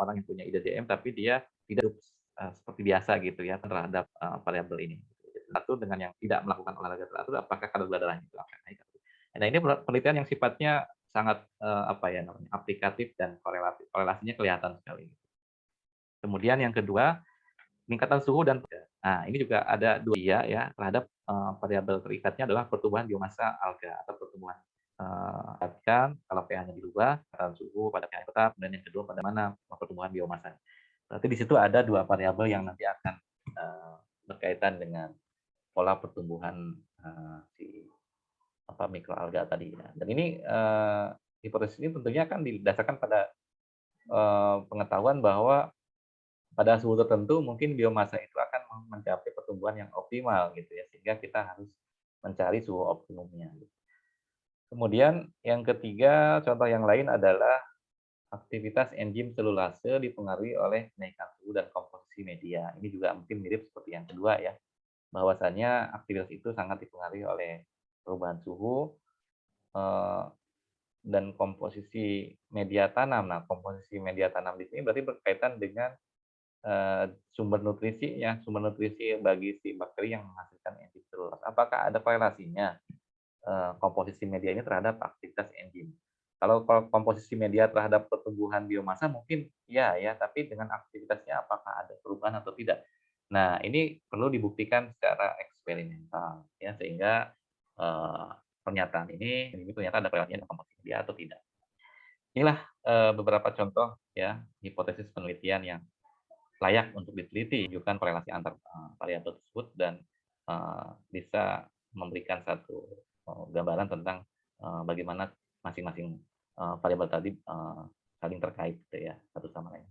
orang yang punya IDDM tapi dia tidak seperti biasa gitu ya terhadap variabel ini. teratur dengan yang tidak melakukan olahraga teratur, apakah kadar gula darahnya itu akan naik? Nah, ini penelitian yang sifatnya sangat, apa ya namanya, aplikatif dan korelasinya kelihatan sekali. Kemudian yang kedua, peningkatan suhu dan nah, ini juga ada 2 ya terhadap, variabel terikatnya adalah pertumbuhan biomasa alga atau pertumbuhan, perhatikan kalau pH-nya dirubah, suhu pada pH tetap, dan yang kedua pada mana pertumbuhan biomasa. Berarti di situ ada 2 variabel yang nanti akan, berkaitan dengan pola pertumbuhan, si apa, mikroalga tadi ya. Dan ini, hipotesis ini tentunya kan didasarkan pada, pengetahuan bahwa pada suhu tertentu mungkin biomasa itu akan mencapai pertumbuhan yang optimal gitu ya, sehingga kita harus mencari suhu optimumnya. Kemudian yang ketiga, contoh yang lain adalah aktivitas enzim selulase dipengaruhi oleh kenaikan suhu dan komposisi media. Ini juga mungkin mirip seperti yang kedua ya, bahwasannya aktivitas itu sangat dipengaruhi oleh perubahan suhu, eh, dan komposisi media tanam. Nah, komposisi media tanam di sini berarti berkaitan dengan sumber nutrisi bagi si bakteri yang menghasilkan enzim selulase. Apakah ada korelasinya komposisi media ini terhadap aktivitas enzim? Kalau komposisi media terhadap pertumbuhan biomasa mungkin ya, tapi dengan aktivitasnya apakah ada perubahan atau tidak? Nah, ini perlu dibuktikan secara eksperimental ya, sehingga pernyataan ini ternyata ada korelasinya dengan komposisi media atau tidak. Inilah beberapa contoh ya hipotesis penelitian yang layak untuk diteliti, menunjukkan korelasi antar variabel tersebut dan bisa memberikan satu gambaran tentang bagaimana masing-masing variabel tadi saling terkait gitu ya satu sama lain.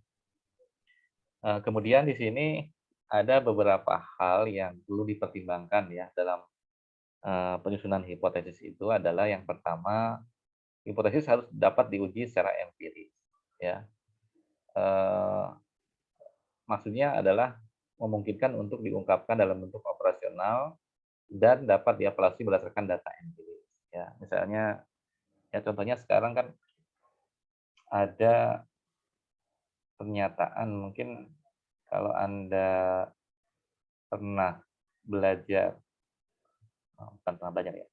Kemudian di sini ada beberapa hal yang perlu dipertimbangkan ya dalam penyusunan hipotesis itu adalah yang pertama, hipotesis harus dapat diuji secara empiris ya. Maksudnya adalah memungkinkan untuk diungkapkan dalam bentuk operasional dan dapat dievaluasi berdasarkan data empiris. Ya, misalnya, ya contohnya sekarang kan ada pernyataan mungkin kalau Anda pernah belajar, bukan pernah belajar ya,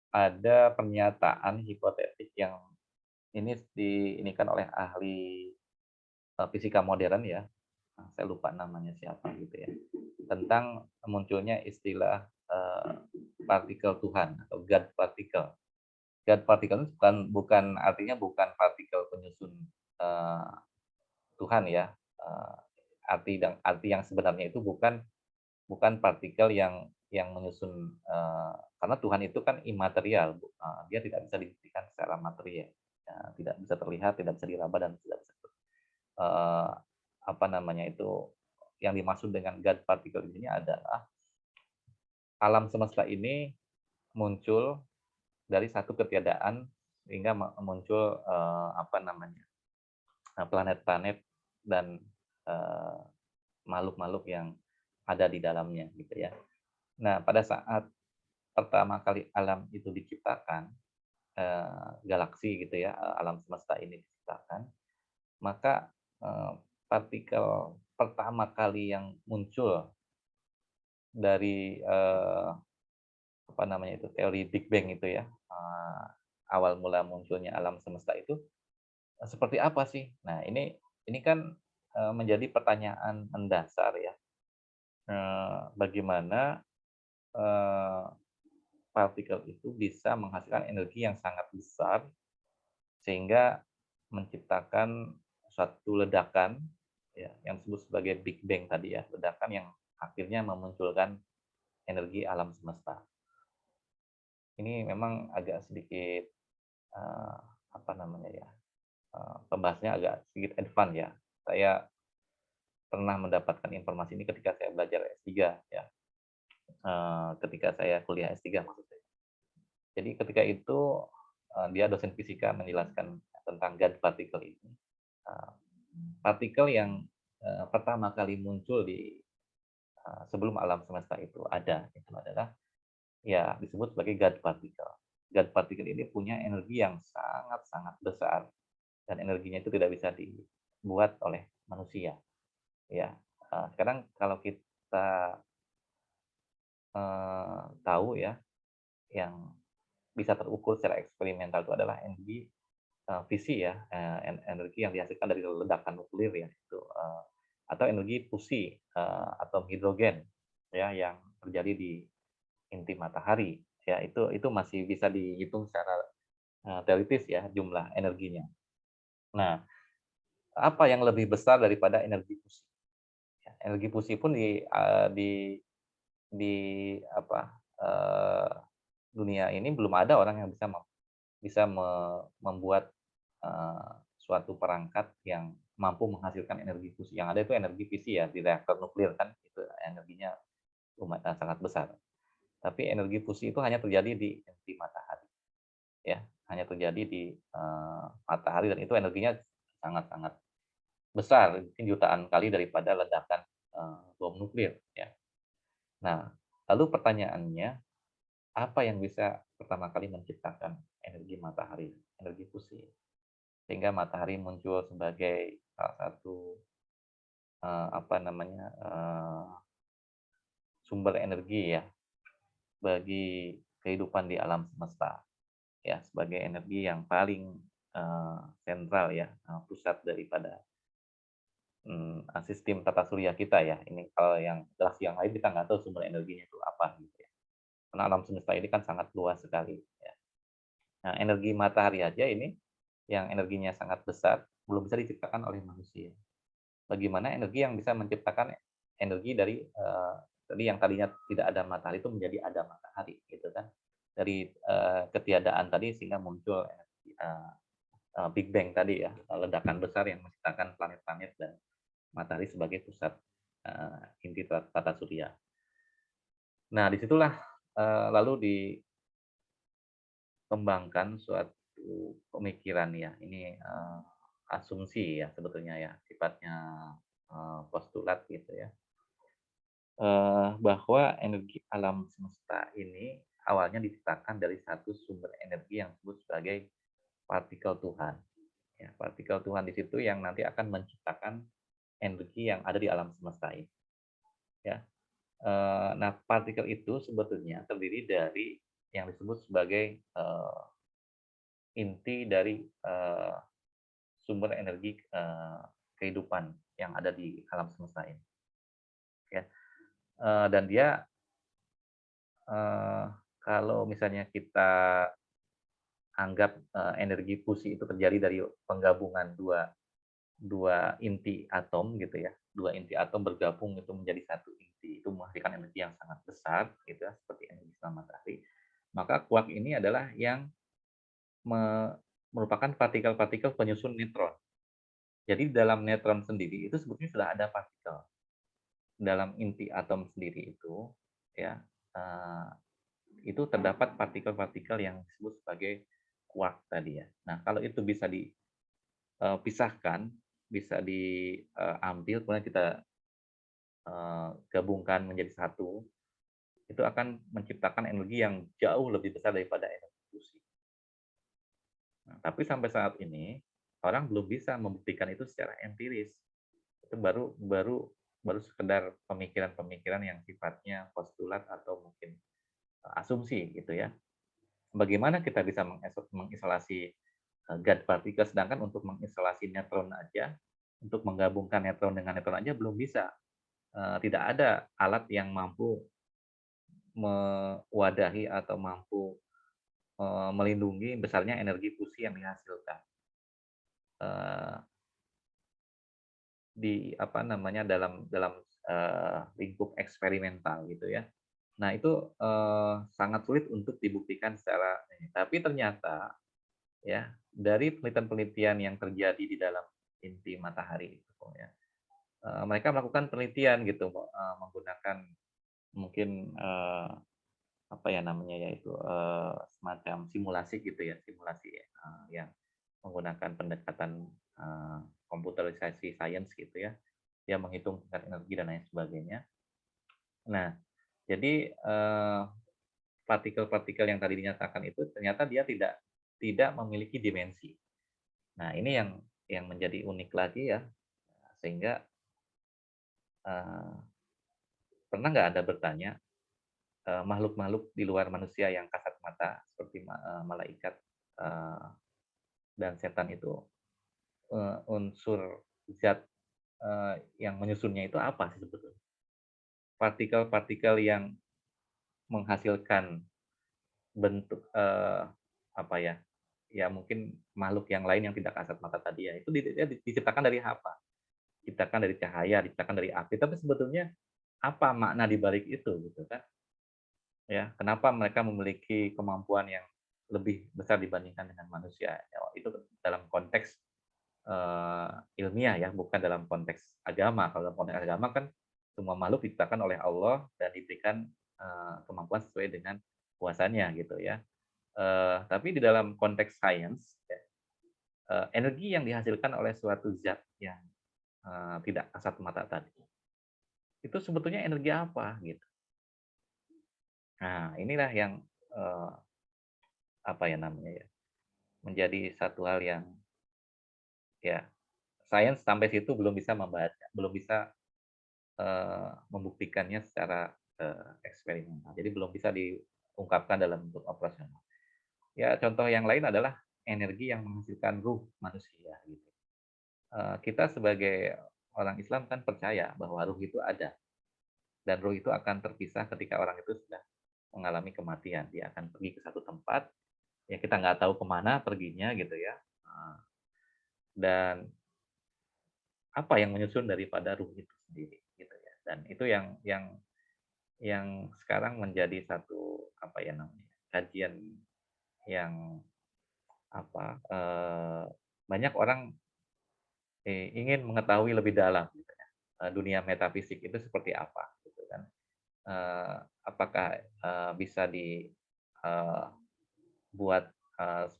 ada pernyataan hipotetik yang ini diinikan oleh ahli fisika modern ya, saya lupa namanya siapa gitu ya, tentang munculnya istilah partikel Tuhan atau God particle. God particle itu bukan artinya bukan partikel penyusun Tuhan ya. Arti yang sebenarnya itu bukan partikel yang menyusun, karena Tuhan itu kan imaterial, dia tidak bisa dibuktikan secara material, ya, tidak bisa terlihat, tidak bisa diraba dan tidak bisa apa namanya itu, yang dimaksud dengan God particle di sini adalah alam semesta ini muncul dari satu ketiadaan sehingga muncul apa namanya, planet-planet dan makhluk-makhluk yang ada di dalamnya gitu ya. Nah, pada saat pertama kali alam itu diciptakan, galaksi gitu ya, alam semesta ini diciptakan, maka partikel pertama kali yang muncul dari apa namanya itu, teori Big Bang itu ya, awal mula munculnya alam semesta itu seperti apa sih? Nah, ini kan menjadi pertanyaan mendasar ya. Bagaimana partikel itu bisa menghasilkan energi yang sangat besar sehingga menciptakan suatu ledakan ya, yang disebut sebagai Big Bang tadi ya, ledakan yang akhirnya memunculkan energi alam semesta. Ini memang agak sedikit apa namanya ya, pembahasannya agak sedikit advance ya. Saya pernah mendapatkan informasi ini ketika saya belajar S3 ya, ketika saya kuliah S3 maksudnya. Jadi ketika itu dia dosen fisika menjelaskan tentang God particle ini. Partikel yang pertama kali muncul di sebelum alam semesta itu adalah ya disebut sebagai God particle. God particle ini punya energi yang sangat-sangat besar dan energinya itu tidak bisa dibuat oleh manusia. Ya, sekarang kalau kita tahu ya, yang bisa terukur secara eksperimental itu adalah energi fisi ya, energi yang dihasilkan dari ledakan nuklir ya, itu, atau energi fusi atom hidrogen ya yang terjadi di inti matahari ya, itu masih bisa dihitung secara teoritis ya jumlah energinya. Nah, apa yang lebih besar daripada energi fusi? Ya, energi fusi pun di apa, dunia ini belum ada orang yang membuat suatu perangkat yang mampu menghasilkan energi fusi. Yang ada itu energi fisi ya, di reaktor nuklir kan, itu energinya sangat besar. Tapi energi fusi itu hanya terjadi di inti matahari, ya, hanya terjadi di matahari, dan itu energinya sangat-sangat besar, mungkin jutaan kali daripada ledakan bom nuklir, ya. Nah, lalu pertanyaannya, apa yang bisa pertama kali menciptakan energi matahari, energi fusi? Sehingga matahari muncul sebagai salah satu apa namanya, sumber energi ya bagi kehidupan di alam semesta ya, sebagai energi yang paling sentral ya, pusat daripada sistem tata surya kita ya. Ini kalau yang galaksi yang lain kita nggak tahu sumber energinya itu apa gitu ya. Karena alam semesta ini kan sangat luas sekali ya. Nah, energi matahari aja ini yang energinya sangat besar belum bisa diciptakan oleh manusia. Bagaimana energi yang bisa menciptakan energi dari tadi yang tadinya tidak ada matahari itu menjadi ada matahari gitu kan. Dari ketiadaan tadi sehingga muncul energi Big Bang tadi ya, ledakan besar yang menciptakan planet-planet dan matahari sebagai pusat inti tata surya. Nah, disitulah lalu dikembangkan suatu pemikiran ya, ini asumsi ya sebetulnya ya, sifatnya postulat gitu ya, bahwa energi alam semesta ini awalnya diciptakan dari satu sumber energi yang disebut sebagai partikel Tuhan. Ya, partikel Tuhan di situ yang nanti akan menciptakan energi yang ada di alam semesta ini. Ya, nah partikel itu sebetulnya terdiri dari yang disebut sebagai inti dari sumber energi kehidupan yang ada di alam semesta ini. Ya, dan dia kalau misalnya kita anggap energi fusi itu terjadi dari penggabungan dua dua inti atom gitu ya, dua inti atom bergabung itu menjadi satu inti, itu menghasilkan energi yang sangat besar gitu ya, seperti energi sinar matahari. Maka kuark ini adalah yang merupakan partikel-partikel penyusun neutron. Jadi dalam neutron sendiri itu sebetulnya sudah ada partikel. Dalam inti atom sendiri itu ya, itu terdapat partikel-partikel yang disebut sebagai kuark tadi ya. Nah, kalau itu bisa dipisahkan, bisa diambil, kemudian kita gabungkan menjadi satu, itu akan menciptakan energi yang jauh lebih besar daripada energi fusi. Nah, tapi sampai saat ini orang belum bisa membuktikan itu secara empiris. Itu baru baru baru sekedar pemikiran-pemikiran yang sifatnya postulat atau mungkin asumsi gitu ya. Bagaimana kita bisa mengisolasi God particle, sedangkan untuk mengisolasi neutron aja, untuk menggabungkan neutron dengan neutron aja belum bisa. Tidak ada alat yang mampu mewadahi atau mampu melindungi besarnya energi fusi yang dihasilkan di apa namanya dalam dalam lingkup eksperimental gitu ya. Nah itu sangat sulit untuk dibuktikan secara ini. Tapi ternyata ya dari penelitian-penelitian yang terjadi di dalam inti matahari itu ya, mereka melakukan penelitian gitu menggunakan mungkin apa ya namanya ya itu semacam simulasi gitu ya, simulasi yang menggunakan pendekatan komputerisasi science gitu ya, dia menghitung tingkat energi dan lain sebagainya. Nah, jadi partikel-partikel yang tadi dinyatakan itu ternyata dia tidak memiliki dimensi. Nah, ini yang menjadi unik lagi ya, Sehingga pernah nggak Anda bertanya, makhluk-makhluk di luar manusia yang kasat mata seperti malaikat dan setan itu, unsur zat yang menyusunnya itu apa sih sebetulnya? Partikel-partikel yang menghasilkan bentuk, apa ya, ya mungkin makhluk yang lain yang tidak kasat mata tadi ya, itu dia diciptakan dari apa? Diciptakan dari cahaya, diciptakan dari api, tapi sebetulnya apa makna di balik itu gitu kan? Ya, kenapa mereka memiliki kemampuan yang lebih besar dibandingkan dengan manusia? Ya, itu dalam konteks ilmiah ya, bukan dalam konteks agama. Kalau dalam konteks agama kan semua makhluk diciptakan oleh Allah dan diberikan kemampuan sesuai dengan kuasanya gitu ya. Tapi di dalam konteks sains, ya, energi yang dihasilkan oleh suatu zat yang tidak kasat mata tadi, itu sebetulnya energi apa gitu. Nah, inilah yang eh, apa ya namanya ya, menjadi satu hal yang ya sains sampai situ belum bisa membaca, belum bisa membuktikannya secara eksperimental. Jadi belum bisa diungkapkan dalam bentuk operasional. Ya contoh yang lain adalah energi yang menghasilkan ruh manusia gitu. Kita sebagai orang Islam kan percaya bahwa ruh itu ada dan ruh itu akan terpisah ketika orang itu sudah mengalami kematian. Dia akan pergi ke satu tempat, ya kita nggak tahu kemana perginya gitu ya. Dan apa yang menyusun daripada ruh itu sendiri gitu ya. Dan itu yang sekarang menjadi satu apa ya namanya kajian yang apa banyak orang ingin mengetahui lebih dalam gitu ya. Dunia metafisik itu seperti apa gitu kan. Apakah bisa dibuat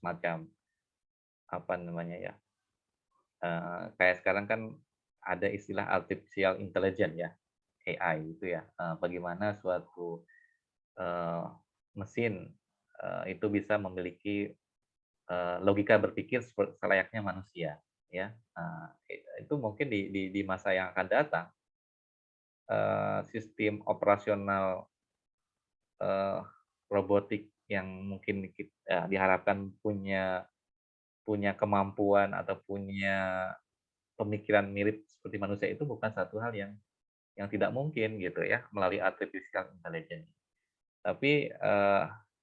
semacam apa namanya ya, kayak sekarang kan ada istilah artificial intelligence ya, AI itu ya, bagaimana suatu mesin itu bisa memiliki logika berpikir selayaknya manusia ya. Itu mungkin di masa yang akan datang sistem operasional robotik yang mungkin diharapkan punya punya kemampuan atau punya pemikiran mirip seperti manusia itu bukan satu hal yang tidak mungkin gitu ya melalui artificial intelligence. Tapi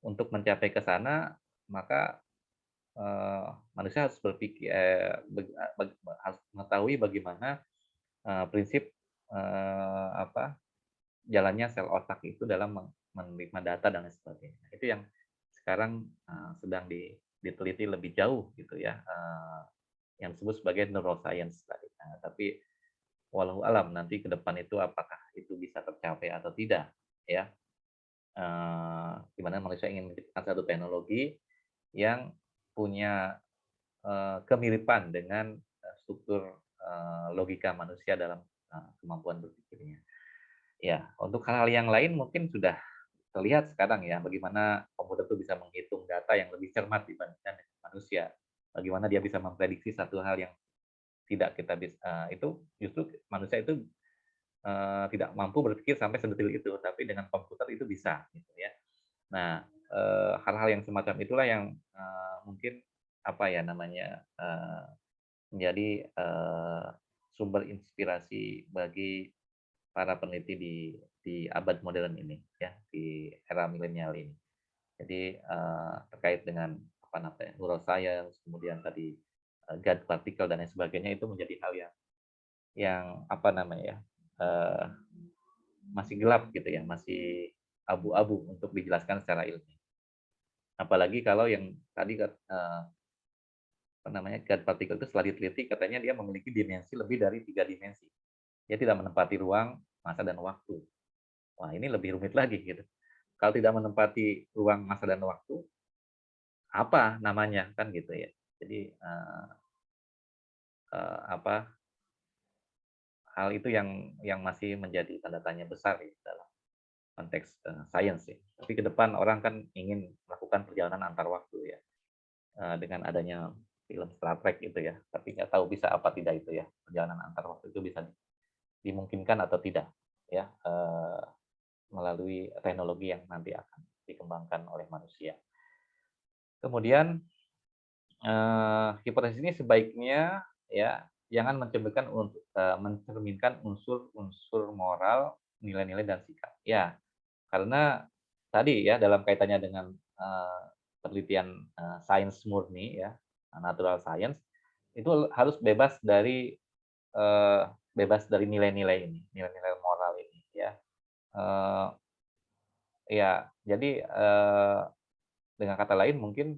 untuk mencapai ke sana maka manusia harus berpikir harus mengetahui bagaimana prinsip apa jalannya sel otak itu dalam menerima data dan lain sebagainya. Itu yang sekarang sedang diteliti lebih jauh gitu ya, yang disebut sebagai neuroscience tadi. Nah, tapi walau alam nanti ke depan itu apakah itu bisa tercapai atau tidak ya. Di mana manusia ingin menciptakan satu teknologi yang punya kemiripan dengan struktur logika manusia dalam kemampuan berpikirnya. Ya, untuk hal-hal yang lain mungkin sudah terlihat sekarang ya, bagaimana komputer itu bisa menghitung data yang lebih cermat dibandingkan dengan manusia. Bagaimana dia bisa memprediksi satu hal yang tidak kita bisa, itu justru manusia itu tidak mampu berpikir sampai sedetil itu, tapi dengan komputer itu bisa, gitu ya. Nah, hal-hal yang semacam itulah yang mungkin apa ya namanya menjadi sumber inspirasi bagi para peneliti di abad modern ini ya, di era milenial ini. Jadi terkait dengan apa namanya neuroscience, kemudian tadi God particle dan lain sebagainya itu menjadi hal yang apa namanya ya masih gelap gitu ya, masih abu-abu untuk dijelaskan secara ilmiah. Apalagi kalau yang tadi apa namanya God particle itu setelah diteliti katanya dia memiliki dimensi lebih dari 3 dimensi. Dia tidak menempati ruang, masa dan waktu. Wah, ini lebih rumit lagi gitu. Kalau tidak menempati ruang, masa dan waktu, apa namanya kan gitu ya. Jadi apa hal itu yang masih menjadi tanda tanya besar ya dalam konteks sains ya. Tapi ke depan orang kan ingin melakukan perjalanan antar waktu ya dengan adanya film Star Trek gitu ya, tapi nggak tahu bisa apa tidak itu ya, perjalanan antar waktu itu bisa dimungkinkan atau tidak ya, melalui teknologi yang nanti akan dikembangkan oleh manusia. Kemudian, hipotesis ini sebaiknya ya jangan mencerminkan unsur-unsur moral, nilai-nilai dan sikap. Ya, karena tadi ya dalam kaitannya dengan, penelitian, sains murni ya, natural science, itu harus bebas dari nilai-nilai ini, nilai-nilai moral ini ya. Eee, ya jadi, dengan kata lain mungkin,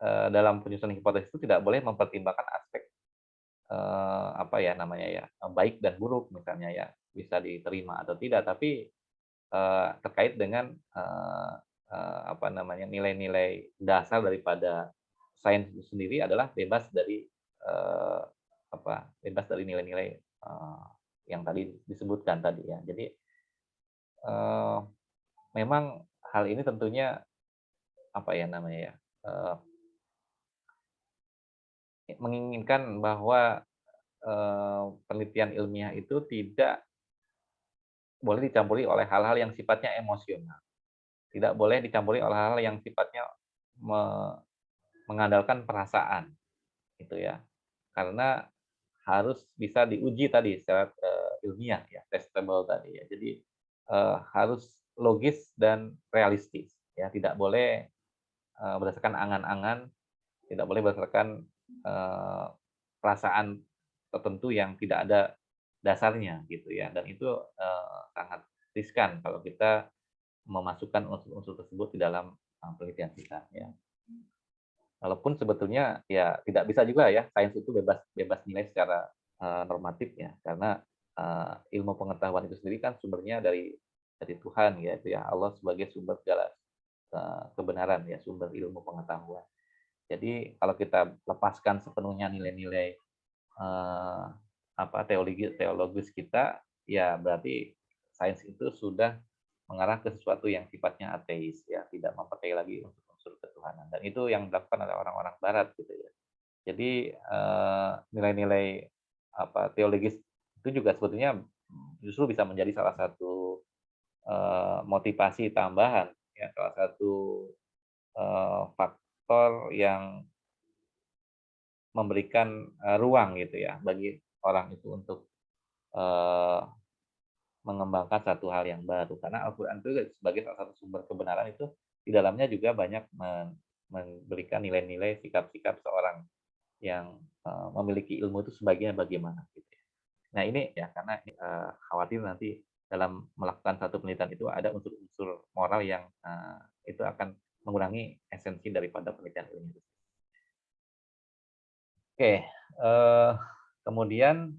dalam penyusunan hipotesis itu tidak boleh mempertimbangkan aspek, apa ya namanya ya, baik dan buruk misalnya ya, bisa diterima atau tidak, tapi, terkait dengan, apa namanya, nilai-nilai dasar daripada sains itu sendiri adalah bebas dari nilai-nilai, yang tadi disebutkan tadi ya. Jadi, eee, memang hal ini tentunya, apa ya namanya ya, menginginkan bahwa, penelitian ilmiah itu tidak boleh dicampuri oleh hal-hal yang sifatnya emosional, tidak boleh dicampuri oleh hal-hal yang sifatnya me mengandalkan perasaan, gitu ya. Karena harus bisa diuji tadi secara, ilmiah ya, testable tadi ya. Jadi, harus logis dan realistis ya, tidak boleh, berdasarkan angan-angan, tidak boleh berdasarkan, eee, perasaan tertentu yang tidak ada dasarnya gitu ya, dan itu, sangat riskan kalau kita memasukkan unsur-unsur tersebut di dalam, penelitian kita ya. Walaupun sebetulnya ya tidak bisa juga ya, sains itu bebas bebas nilai secara, normatif ya, karena, ilmu pengetahuan itu sendiri kan sumbernya dari Tuhan ya, itu ya, Allah sebagai sumber segala, kebenaran ya, sumber ilmu pengetahuan. Jadi kalau kita lepaskan sepenuhnya nilai-nilai, eee, teologi teologis kita, ya berarti sains itu sudah mengarah ke sesuatu yang sifatnya ateis ya, tidak mempercayai lagi unsur-unsur ketuhanan, dan itu yang dilakukan oleh orang-orang barat gitu ya. Jadi, nilai-nilai teologis itu juga sebetulnya justru bisa menjadi salah satu, motivasi tambahan ya, salah satu, faktor yang memberikan, ruang gitu ya bagi orang itu untuk, eee, mengembangkan satu hal yang baru. Karena Al-Quran itu sebagai salah satu sumber kebenaran itu di dalamnya juga banyak memberikan nilai-nilai sikap-sikap seorang yang, memiliki ilmu itu sebaiknya bagaimana gitu ya. Nah ini ya karena, khawatir nanti dalam melakukan satu penelitian itu ada unsur-unsur moral yang, itu akan mengurangi esensi daripada penelitian ilmu itu. Oke, kemudian,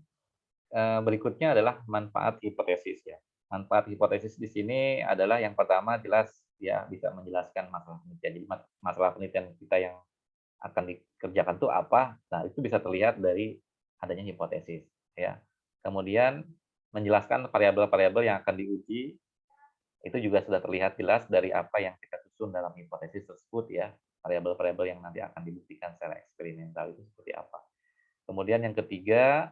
berikutnya adalah manfaat hipotesis ya. Manfaat hipotesis di sini adalah yang pertama jelas ya bisa menjelaskan masalah penelitian. Jadi masalah penelitian kita yang akan dikerjakan itu apa, nah itu bisa terlihat dari adanya hipotesis ya. Kemudian menjelaskan variabel-variabel yang akan diuji, itu juga sudah terlihat jelas dari apa yang kita susun dalam hipotesis tersebut ya. Variabel-variabel yang nanti akan dibuktikan secara eksperimental itu seperti apa. Kemudian yang ketiga,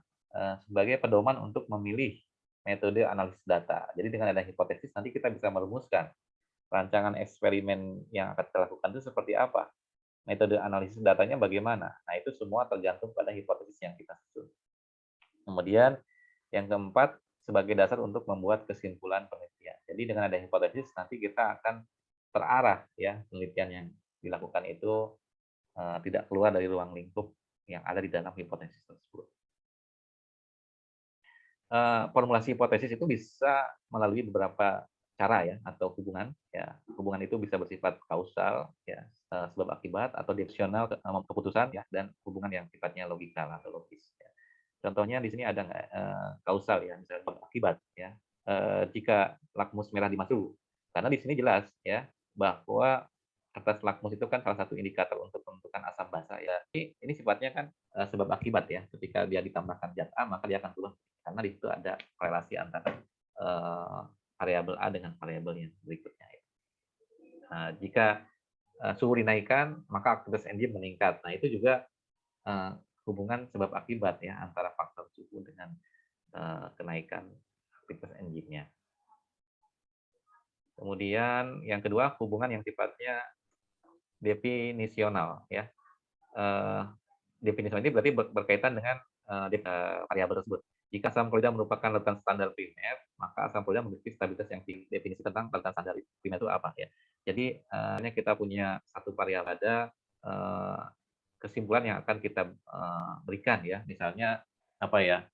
sebagai pedoman untuk memilih metode analisis data. Jadi dengan ada hipotesis nanti kita bisa merumuskan rancangan eksperimen yang akan kita lakukan itu seperti apa, metode analisis datanya bagaimana. Nah, itu semua tergantung pada hipotesis yang kita susun. Kemudian yang keempat, sebagai dasar untuk membuat kesimpulan penelitian. Jadi dengan ada hipotesis nanti kita akan terarah ya penelitian yang dilakukan itu, tidak keluar dari ruang lingkup yang ada di dalam hipotesis tersebut. Formulasi hipotesis itu bisa melalui beberapa cara ya atau hubungan ya. Hubungan itu bisa bersifat kausal ya, sebab akibat atau direksional keputusan ya, dan hubungan yang sifatnya logikal atau logis ya. Contohnya di sini ada nggak, kausal ya, misalnya sebab akibat ya, jika lakmus merah dimasuki. Karena di sini jelas ya bahwa kertas lakmus itu kan salah satu indikator untuk menentukan asam basa ya. Ini sifatnya kan, sebab akibat ya. Ketika dia ditambahkan zat A, maka dia akan turun. Karena di situ ada relasi antara, variabel A dengan variabel yang berikutnya ya. Nah, jika, suhu dinaikkan, maka aktivitas enzim meningkat. Nah, itu juga eh, hubungan sebab akibat ya antara faktor suhu dengan kenaikan aktivitas enzimnya. Kemudian yang kedua, hubungan yang sifatnya definisional ya. Eh, Definisional ini berarti berkaitan dengan variabel tersebut. Jika asam klorida merupakan larutan standar primer, maka asam klorida memiliki stabilitas yang tinggi. Definisi tentang larutan standar primer itu apa ya? Jadi kita punya satu variabel, ada kesimpulan yang akan kita berikan ya. Misalnya apa ya?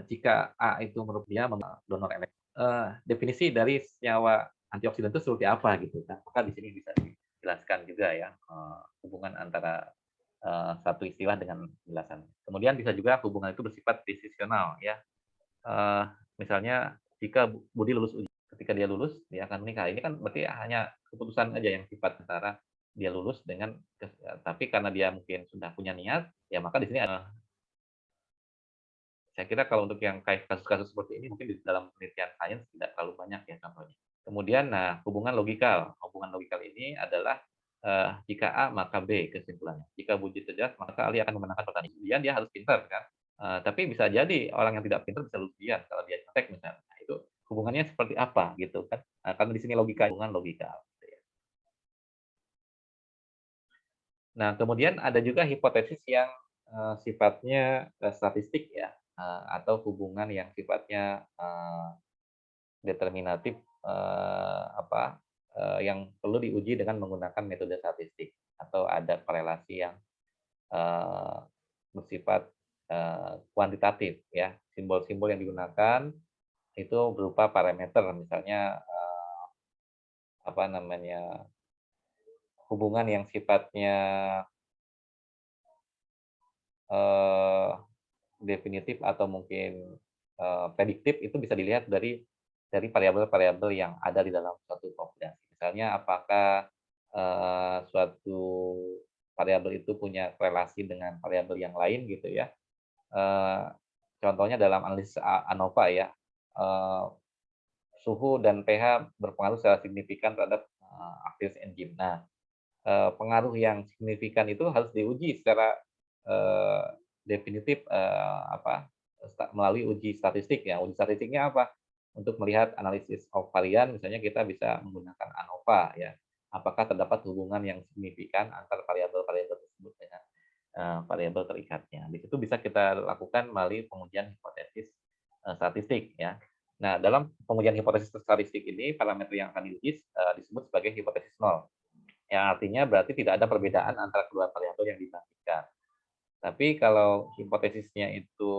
Jika A itu merupakan donor elektron, definisi dari senyawa antioksidan itu seperti apa gitu kan? Maka di sini bisa dijelaskan juga ya hubungan antara satu istilah dengan penjelasan. Kemudian bisa juga hubungan itu bersifat decisional ya. Misalnya jika Budi lulus ujian, ketika dia lulus dia akan menikah. Ini kan berarti hanya keputusan aja yang sifat antara dia lulus dengan, tapi karena dia mungkin sudah punya niat, ya maka di sini saya kira kalau untuk yang kayak kasus-kasus seperti ini mungkin di dalam penelitian sains tidak terlalu banyak ya contohnya. Kemudian, nah hubungan logikal. Hubungan logikal ini adalah jika A maka B kesimpulannya. Jika Budi cerdas maka Ali akan memenangkan pertandingan. Kemudian dia harus pintar kan. Tapi bisa jadi orang yang tidak pintar bisa lulus ujian kalau dia nyontek misalnya. Nah, itu hubungannya seperti apa gitu kan? Karena di sini logika, hubungan logikal. Gitu ya. Nah kemudian ada juga hipotesis yang sifatnya statistik ya, atau hubungan yang sifatnya determinatif, yang perlu diuji dengan menggunakan metode statistik atau ada korelasi yang eh, bersifat kuantitatif ya. Simbol-simbol yang digunakan itu berupa parameter, misalnya apa namanya, hubungan yang sifatnya eh, definitif atau mungkin prediktif, itu bisa dilihat dari variabel-variabel yang ada di dalam suatu populasi. Misalnya apakah suatu variabel itu punya relasi dengan variabel yang lain gitu ya. Eh, Contohnya dalam analisis ANOVA ya, eh, suhu dan pH berpengaruh secara signifikan terhadap aktivitas enzim. Nah, pengaruh yang signifikan itu harus diuji secara eh, definitif melalui uji statistik ya. Uji statistiknya apa? Untuk melihat analisis of varian, misalnya kita bisa menggunakan ANOVA ya. Apakah terdapat hubungan yang signifikan antara variabel-variabel tersebut dengan variabel terikatnya. Di situ bisa kita lakukan melalui pengujian hipotesis statistik ya. Nah, dalam pengujian hipotesis statistik ini, parameter yang akan diuji disebut sebagai hipotesis nol. Yang artinya berarti tidak ada perbedaan antara kedua variabel yang dibandingkan. Tapi kalau hipotesisnya itu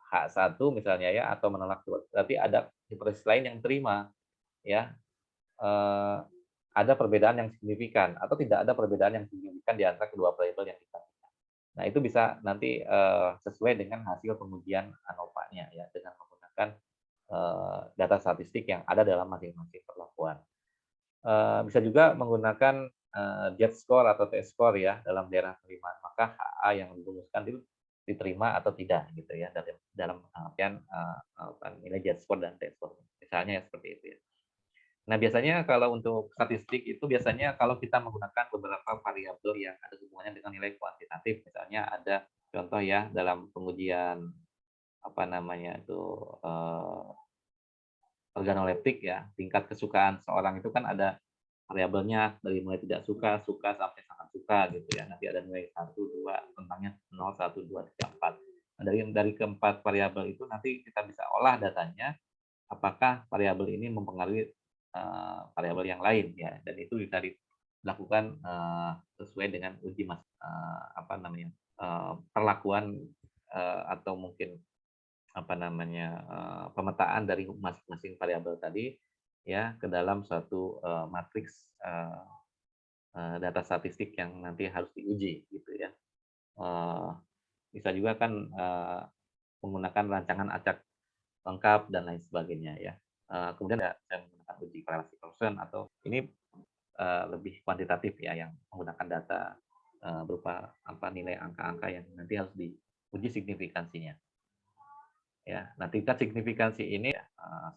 H1 misalnya ya, atau menolak dua, berarti ada hipotesis lain yang terima ya. Eh, ada perbedaan yang signifikan atau tidak ada perbedaan yang signifikan di antara kedua variabel yang dibandingkan. Nah, itu bisa nanti sesuai dengan hasil pengujian ANOVA-nya ya, dengan menggunakan data statistik yang ada dalam masing-masing perlakuan. Bisa juga menggunakan Z-score atau T-score ya dalam daerah penerimaan. Maka HA yang dirumuskan itu diterima atau tidak gitu ya dalam artian nilai Z-score dan T-score. Misalnya ya seperti itu ya. Nah, biasanya kalau untuk statistik itu biasanya kalau kita menggunakan beberapa variabel yang ada hubungannya dengan nilai kuantitatif, misalnya ada contoh ya dalam pengujian apa namanya itu organoleptik ya, tingkat kesukaan seorang itu kan ada variabelnya dari mulai tidak suka, suka sampai sangat suka gitu ya. Nanti ada nilai 1, 2, rentangnya 0, 1, 2, 3, 4. Nah, dari keempat variabel itu nanti kita bisa olah datanya apakah variabel ini mempengaruhi variabel yang lain ya, dan itu bisa dilakukan sesuai dengan uji apa namanya perlakuan atau mungkin apa namanya pemetaan dari masing-masing variabel tadi ya ke dalam suatu matriks data statistik yang nanti harus diuji gitu ya. Bisa juga kan menggunakan rancangan acak lengkap dan lain sebagainya ya. Kemudian saya menggunakan uji korelasi Pearson, atau ini lebih kuantitatif ya, yang menggunakan data berupa apa nilai angka-angka yang nanti harus diuji signifikansinya. Ya, nah tingkat signifikansi ini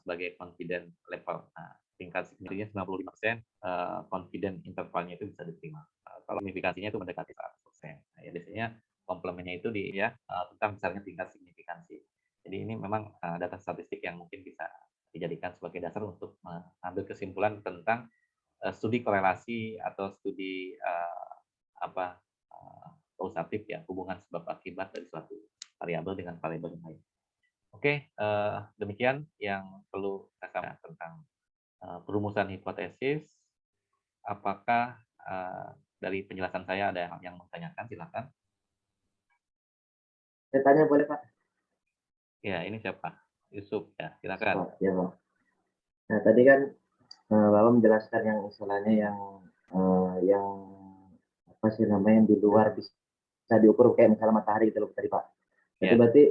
sebagai confident level. Nah, tingkat signifikansinya 95%, confident intervalnya itu bisa diterima. Kalau signifikansinya itu mendekati 100%. Nah, ya biasanya komplemennya itu tentang besarnya tingkat signifikansi. Jadi ini memang data statistik yang mungkin bisa dijadikan sebagai dasar untuk mengambil kesimpulan tentang studi korelasi atau studi kausatif ya, hubungan sebab akibat dari suatu variabel dengan variabel yang lain. Oke, demikian yang perlu saya sampaikan tentang perumusan hipotesis. Apakah dari penjelasan saya ada yang mau tanyakan? Silakan. Saya tanya boleh Pak? Ya, ini siapa? Yusuf ya, silakan. Ya Pak. Nah tadi kan Bapak menjelaskan yang istilahnya yang apa sih namanya yang di luar bisa diukur kayak misalnya matahari gitu loh tadi Pak. Jadi berarti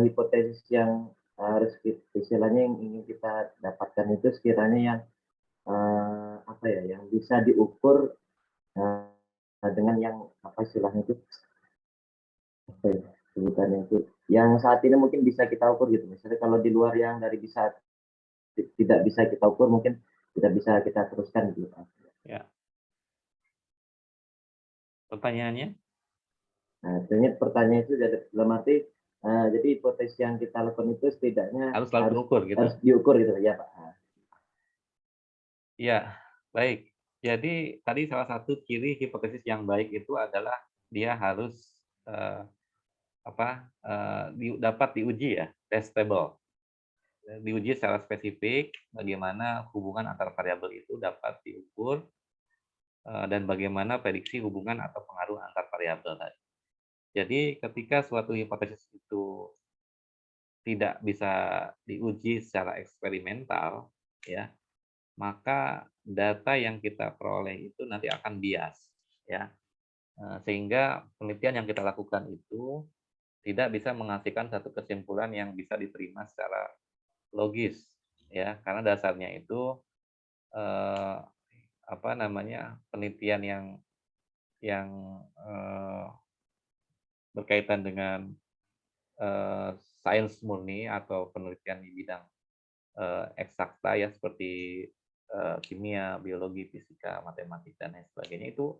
hipotesis yang harus istilahnya yang ingin kita dapatkan itu sekiranya yang apa ya, yang bisa diukur dengan yang apa istilahnya itu apa ya, sebutannya itu yang saat ini mungkin bisa kita ukur gitu. Misalnya kalau di luar yang dari tidak bisa kita ukur mungkin tidak bisa kita teruskan gitu Pak. Ya. Pertanyaannya? Nah, sebenarnya pertanyaan itu dalam arti jadi hipotesis yang kita lakukan itu setidaknya Harus selalu diukur gitu. Harus diukur gitu ya Pak. Ya, baik. Jadi tadi salah satu ciri hipotesis yang baik itu adalah dia harus dapat diuji ya, testable. Diuji secara spesifik bagaimana hubungan antar variabel itu dapat diukur dan bagaimana prediksi hubungan atau pengaruh antar variabel tadi. Jadi ketika suatu hipotesis itu tidak bisa diuji secara eksperimental, ya, maka data yang kita peroleh itu nanti akan bias, ya, sehingga penelitian yang kita lakukan itu tidak bisa menghasilkan satu kesimpulan yang bisa diterima secara logis, ya, karena dasarnya itu penelitian yang berkaitan dengan sains murni atau penelitian di bidang eksakta ya seperti kimia, biologi, fisika, matematika dan lain sebagainya itu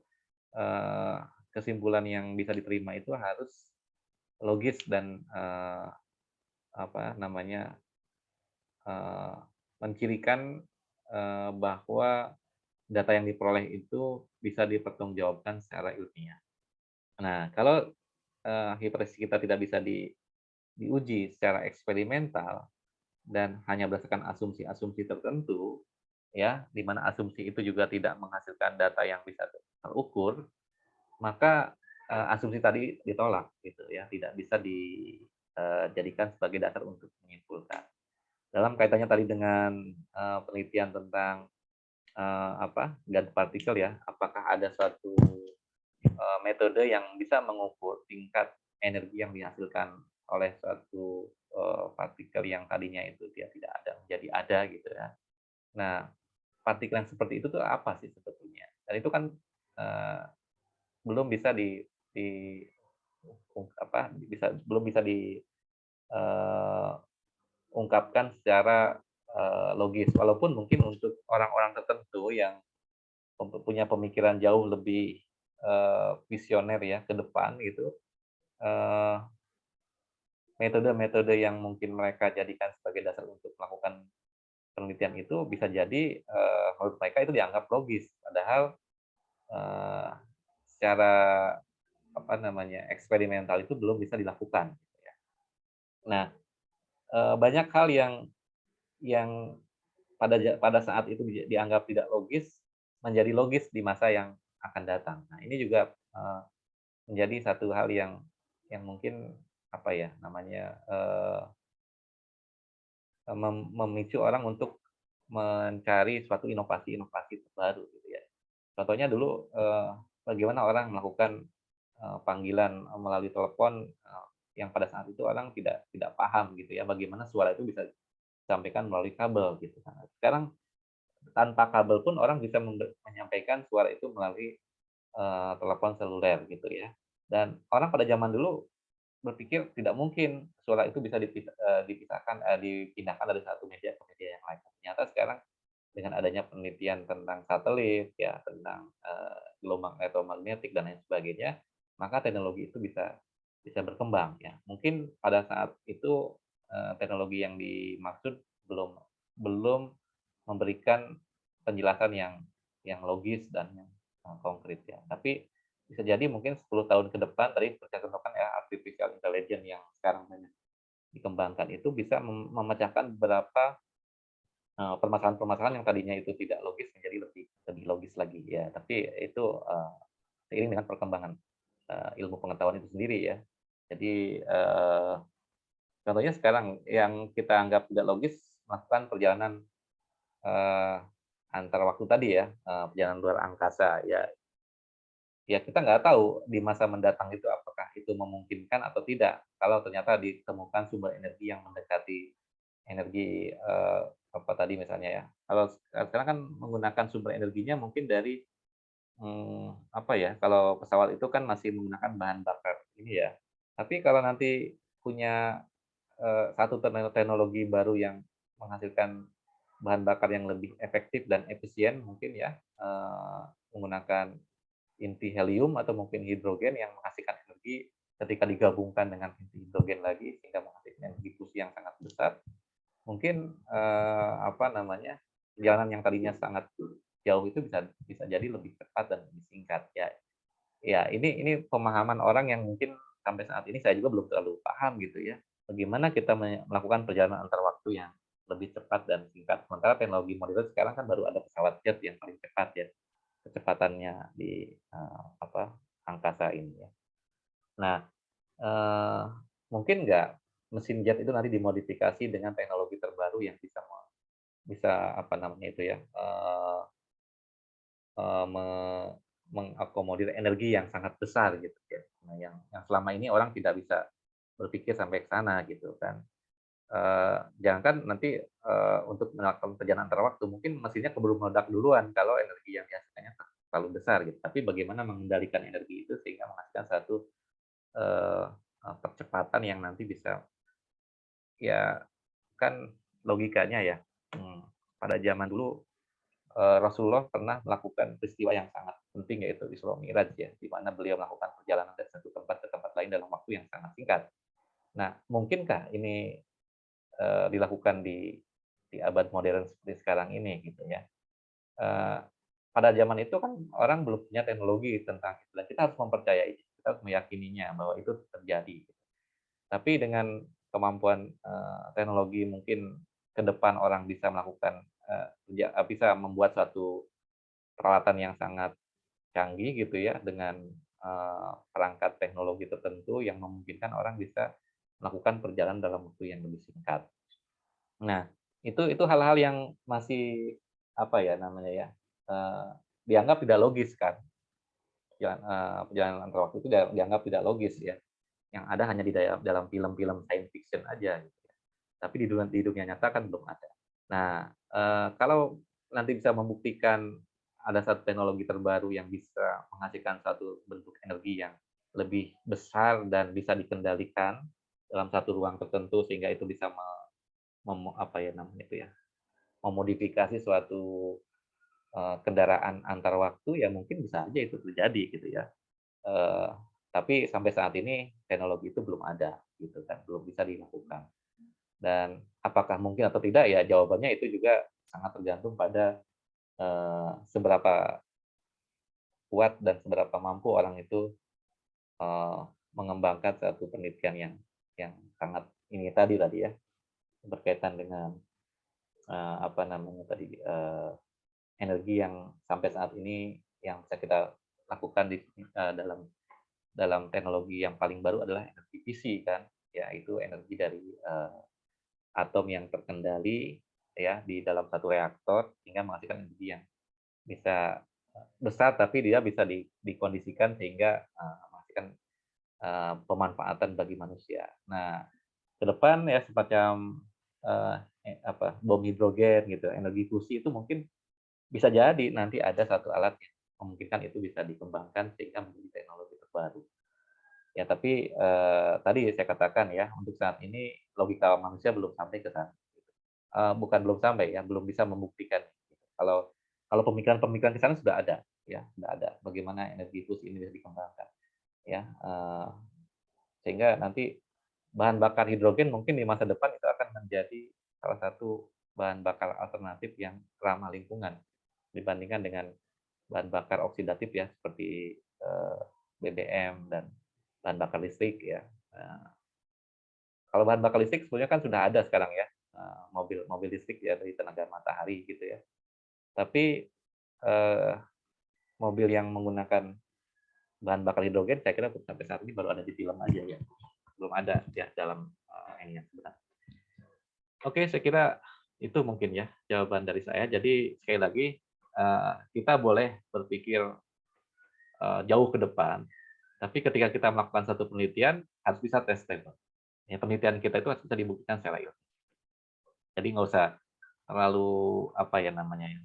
kesimpulan yang bisa diterima itu harus logis dan mencirikan bahwa data yang diperoleh itu bisa dipertanggungjawabkan secara ilmiah. Nah, kalau hipotesis kita tidak bisa diuji secara eksperimental dan hanya berdasarkan asumsi-asumsi tertentu, ya, di mana asumsi itu juga tidak menghasilkan data yang bisa terukur, maka asumsi tadi ditolak, gitu ya, tidak bisa dijadikan sebagai dasar untuk menyimpulkan. Dalam kaitannya tadi dengan penelitian tentang gas partikel ya, apakah ada suatu metode yang bisa mengukur tingkat energi yang dihasilkan oleh suatu partikel yang tadinya itu dia tidak ada menjadi ada gitu ya. Nah, partikel yang seperti itu tuh apa sih sebetulnya? Dan itu kan belum bisa belum bisa diungkapkan secara logis, walaupun mungkin untuk orang-orang tertentu yang punya pemikiran jauh lebih visioner ya ke depan gitu, metode-metode yang mungkin mereka jadikan sebagai dasar untuk melakukan penelitian itu bisa jadi menurut mereka itu dianggap logis, padahal secara eksperimental itu belum bisa dilakukan. Nah, banyak hal yang pada saat itu dianggap tidak logis menjadi logis di masa yang akan datang. Nah, ini juga menjadi satu hal yang mungkin memicu orang untuk mencari suatu inovasi-inovasi terbaru gitu ya. Contohnya dulu bagaimana orang melakukan panggilan melalui telepon yang pada saat itu orang tidak paham gitu ya, bagaimana suara itu bisa disampaikan melalui kabel gitu. Nah, sekarang tanpa kabel pun orang bisa menyampaikan suara itu melalui telepon seluler gitu ya. Dan orang pada zaman dulu berpikir tidak mungkin suara itu bisa dipindahkan dari satu media ke media yang lain. Ternyata sekarang dengan adanya penelitian tentang satelit ya, tentang gelombang elektromagnetik dan lain sebagainya, maka teknologi itu bisa bisa berkembang ya. Mungkin pada saat itu teknologi yang dimaksud belum belum memberikan penjelasan yang logis dan yang konkret ya. Tapi bisa jadi mungkin 10 tahun ke depan tadi seperti saya contohkan ya artificial intelligence yang sekarang banyak dikembangkan itu bisa memecahkan beberapa permasalahan-permasalahan yang tadinya itu tidak logis menjadi lebih lebih logis lagi ya. Tapi itu seiring dengan perkembangan ilmu pengetahuan itu sendiri ya. Jadi contohnya sekarang yang kita anggap tidak logis melakukan perjalanan eh, antar waktu tadi ya, perjalanan luar angkasa ya. Ya kita nggak tahu di masa mendatang itu apakah itu memungkinkan atau tidak. Kalau ternyata ditemukan sumber energi yang mendekati energi apa tadi misalnya ya. Kalau sekarang kan menggunakan sumber energinya mungkin dari apa ya, kalau pesawat itu kan masih menggunakan bahan bakar ini ya. Tapi kalau nanti punya satu teknologi baru yang menghasilkan bahan bakar yang lebih efektif dan efisien mungkin ya, menggunakan inti helium atau mungkin hidrogen yang menghasilkan energi ketika digabungkan dengan inti hidrogen lagi sehingga menghasilkan energi fusi yang sangat besar. Mungkin apa namanya, perjalanan yang tadinya sangat jauh itu bisa bisa jadi lebih cepat dan lebih singkat ya. Ya ini pemahaman orang yang mungkin sampai saat ini saya juga belum terlalu paham gitu ya. Bagaimana kita melakukan perjalanan antar waktu yang lebih cepat dan singkat. Sementara teknologi modern sekarang kan baru ada pesawat jet yang paling cepat ya, kecepatannya di apa angkasa ini ya. Nah, eee, mungkin nggak mesin jet itu nanti dimodifikasi dengan teknologi terbaru yang bisa bisa apa namanya itu ya, eee, me mengakomodir energi yang sangat besar gitu ya. Nah, yang selama ini orang tidak bisa berpikir sampai ke sana gitu kan. Jangankan nanti, untuk melakukan perjalanan antar waktu, mungkin mesinnya keburu meledak duluan kalau energi yang dihasilkannya terlalu besar gitu. Tapi bagaimana mengendalikan energi itu sehingga menghasilkan satu, eee percepatan yang nanti bisa ya kan logikanya ya, pada zaman dulu Rasulullah pernah melakukan peristiwa yang sangat penting yaitu Isra Mi'raj ya, di mana beliau melakukan perjalanan dari satu tempat ke tempat lain dalam waktu yang sangat singkat. Nah, mungkinkah ini dilakukan di abad modern seperti sekarang ini gitu ya? Eee, pada zaman itu kan orang belum punya teknologi tentang itu dan kita harus mempercayai, kita harus meyakininya bahwa itu terjadi. Tapi dengan kemampuan teknologi mungkin ke depan orang bisa melakukan bisa membuat suatu peralatan yang sangat canggih gitu ya dengan, perangkat teknologi tertentu yang memungkinkan orang bisa melakukan perjalanan dalam waktu yang lebih singkat. Nah, itu hal-hal yang masih, apa ya namanya ya, eee, dianggap tidak logis kan, perjalanan antar waktu itu dianggap tidak logis ya, yang ada hanya di dalam film-film science fiction aja gitu ya. Tapi di dunia nyata kan belum ada. Nah, kalau nanti bisa membuktikan ada satu teknologi terbaru yang bisa menghasilkan satu bentuk energi yang lebih besar dan bisa dikendalikan dalam satu ruang tertentu sehingga itu bisa apa ya namanya itu ya, memodifikasi suatu, kendaraan antar waktu ya mungkin bisa aja itu terjadi gitu ya. Eee, tapi sampai saat ini teknologi itu belum ada gitu kan, belum bisa dilakukan. Dan apakah mungkin atau tidak ya jawabannya itu juga sangat tergantung pada, seberapa kuat dan seberapa mampu orang itu, eee, mengembangkan satu penelitian yang sangat ini tadi ya, berkaitan dengan, apa namanya tadi, energi yang sampai saat ini yang bisa kita lakukan dalam dalam teknologi yang paling baru adalah energi fisik kan, yaitu energi dari, atom yang terkendali ya di dalam satu reaktor sehingga menghasilkan energi yang bisa, besar tapi dia bisa dikondisikan sehingga, menghasilkan, pemanfaatan bagi manusia. Nah, ke depan ya semacam, eee, apa, bom hidrogen gitu, energi fusi itu mungkin bisa jadi nanti ada satu alat yang memungkinkan itu bisa dikembangkan sehingga menjadi teknologi terbaru. Ya tapi, tadi saya katakan ya, untuk saat ini logika manusia belum sampai ke sana. Bukan belum sampai ya, belum bisa membuktikan. Kalau kalau pemikiran-pemikiran ke sana sudah ada, ya, sudah ada. Bagaimana energi fusi ini bisa dikembangkan, ya. Sehingga nanti bahan bakar hidrogen mungkin di masa depan itu akan menjadi salah satu bahan bakar alternatif yang ramah lingkungan dibandingkan dengan bahan bakar oksidatif ya seperti BBM dan bahan bakar listrik ya. Kalau bahan bakar listrik sebenarnya kan sudah ada sekarang ya, mobil listrik ya dari tenaga matahari gitu ya. Tapi mobil yang menggunakan bahan bakar hidrogen saya kira sampai saat ini baru ada di film aja ya, belum ada ya dalam ini yang sebenarnya. Oke, saya kira itu mungkin ya jawaban dari saya. Jadi sekali lagi kita boleh berpikir jauh ke depan, tapi ketika kita melakukan satu penelitian harus bisa testable. Ya, penelitian kita itu harus bisa dibuktikan secara ilmiah. Jadi nggak usah terlalu apa ya namanya ya,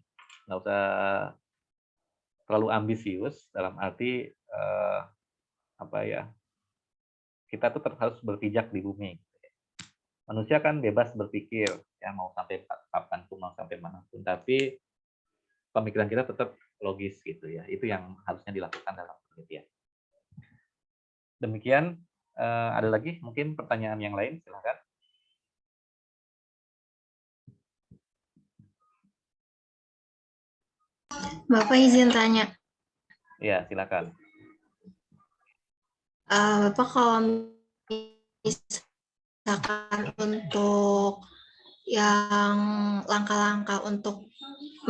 nggak usah terlalu ambisius dalam arti apa ya, kita tuh harus berpijak di bumi. Manusia kan bebas berpikir ya mau sampai kapan pun, mau sampai manapun, tapi pemikiran kita tetap logis gitu ya. Itu yang harusnya dilakukan dalam penelitian. Demikian, ada lagi mungkin pertanyaan yang lain, silakan. Bapak izin tanya, Ya, silakan. Bapak kalau misalkan untuk yang langkah-langkah untuk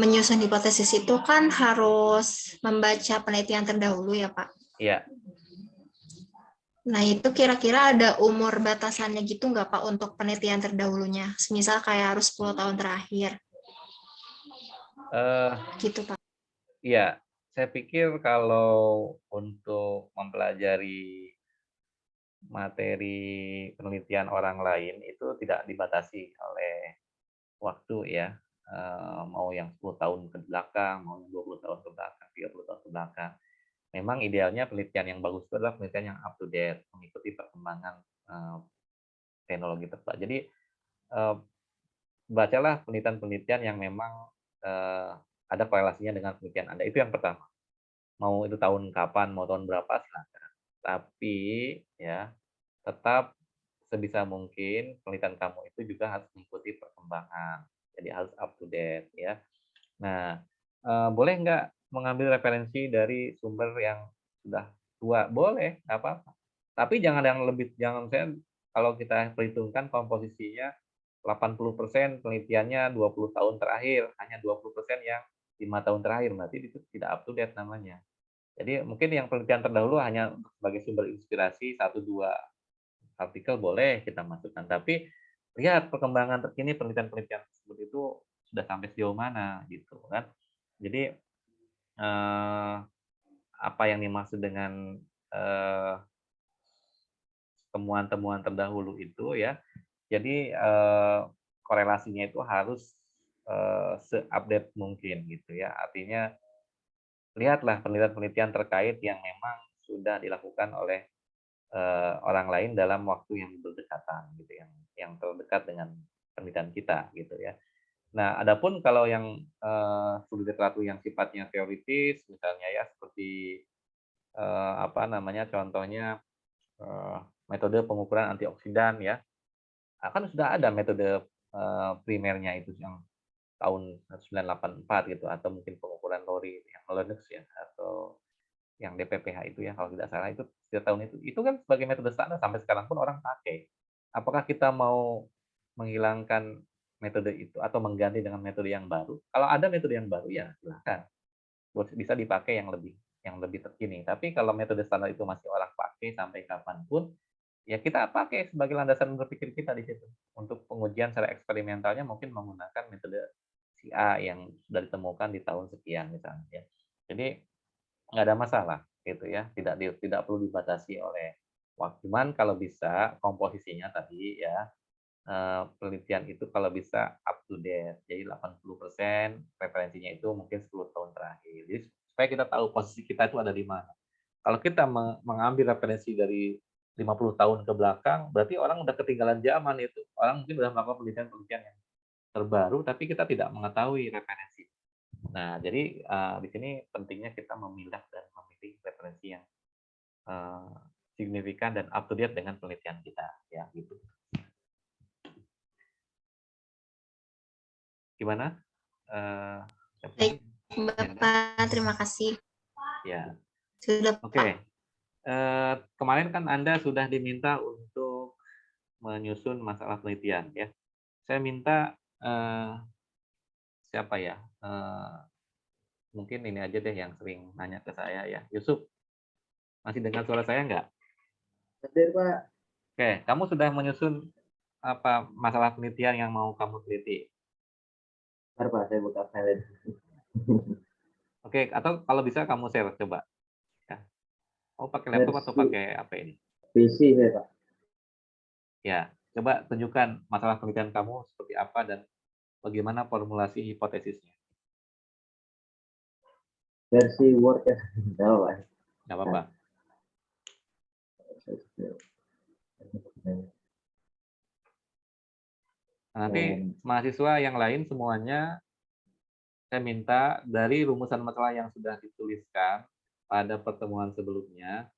menyusun hipotesis itu kan harus membaca penelitian terdahulu ya Pak. Iya. Nah itu kira-kira ada umur batasannya gitu nggak Pak untuk penelitian terdahulunya? Misal kayak harus 10 tahun terakhir. Gitu Pak. Iya, saya pikir kalau untuk mempelajari materi penelitian orang lain itu tidak dibatasi oleh waktu ya. Mau yang 10 tahun ke belakang, mau yang 20 tahun ke belakang, 30 tahun ke belakang. Memang idealnya penelitian yang bagus itu adalah penelitian yang up to date, mengikuti perkembangan teknologi terbaru. Jadi bacalah penelitian-penelitian yang memang ada korelasinya dengan penelitian Anda. Itu yang pertama. Mau itu tahun kapan, mau tahun berapa silakan. Tapi ya tetap sebisa mungkin penelitian kamu itu juga harus mengikuti perkembangan. Jadi harus up to date ya. Nah, boleh nggak mengambil referensi dari sumber yang sudah tua? Boleh, nggak apa-apa. Tapi jangan saya kalau kita perhitungkan komposisinya 80% penelitiannya 20 tahun terakhir, hanya 20% yang 5 tahun terakhir, berarti itu tidak up to date namanya. Jadi mungkin yang penelitian terdahulu hanya sebagai sumber inspirasi 1-2 artikel boleh kita masukkan, tapi lihat perkembangan terkini penelitian-penelitian tersebut itu sudah sampai sejauh mana gitu kan. Jadi apa yang dimaksud dengan temuan-temuan terdahulu itu ya. Jadi korelasinya itu harus se-update mungkin gitu ya. Artinya lihatlah penelitian-penelitian terkait yang memang sudah dilakukan oleh orang lain dalam waktu yang berdekatan gitu, yang terdekat dengan penelitian kita gitu ya. Nah, adapun kalau yang studi literatur yang sifatnya teoritis, misalnya ya seperti apa namanya, contohnya metode pengukuran antioksidan ya, kan sudah ada metode primernya itu yang tahun 1984 gitu, atau mungkin pengukuran Lori yang Lennox ya, atau yang DPPH itu ya kalau tidak salah itu setiap tahun itu kan sebagai metode standar sampai sekarang pun orang pakai. Apakah kita mau menghilangkan metode itu atau mengganti dengan metode yang baru? Kalau ada metode yang baru ya silakan, bisa dipakai yang lebih terkini. Tapi kalau metode standar itu masih orang pakai sampai kapanpun, ya kita pakai sebagai landasan berpikir kita di situ. Untuk pengujian secara eksperimentalnya mungkin menggunakan metode si A yang sudah ditemukan di tahun sekian misalnya ya. Jadi nggak ada masalah gitu ya, tidak perlu dibatasi oleh waktu. Cuman kalau bisa komposisinya tadi ya, penelitian itu kalau bisa up to date. Jadi 80% referensinya itu mungkin 10 tahun terakhir. Jadi supaya kita tahu posisi kita itu ada di mana. Kalau kita mengambil referensi dari 50 tahun ke belakang, berarti orang udah ketinggalan zaman itu. Orang mungkin sudah melakukan penelitian-penelitian yang terbaru, tapi kita tidak mengetahui referensi. Nah, jadi di sini pentingnya kita memilah dan memilih referensi yang signifikan dan up to date dengan penelitian kita, ya gitu. Gimana? Siapa Baik, lagi? Bapak, terima kasih. Ya, Sudah, oke. Pak. Kemarin kan Anda sudah diminta untuk menyusun masalah penelitian, ya. Saya minta siapa ya? Mungkin ini aja deh yang sering nanya ke saya ya. Yusuf, masih dengar suara saya nggak? Hadir, Pak. Oke, kamu sudah menyusun apa masalah penelitian yang mau kamu teliti? Bentar, Pak, saya buka file. Oke, atau kalau bisa kamu share coba. Ya. Oh, pakai laptop atau Versi pakai apa ini? PC saya, Pak. Ya, coba tunjukkan masalah penelitian kamu seperti apa dan bagaimana formulasi hipotesisnya. Versi Word ya. Nggak apa, Pak. Nggak apa-apa. Nah, nanti mahasiswa yang lain semuanya saya minta dari rumusan masalah yang sudah dituliskan pada pertemuan sebelumnya,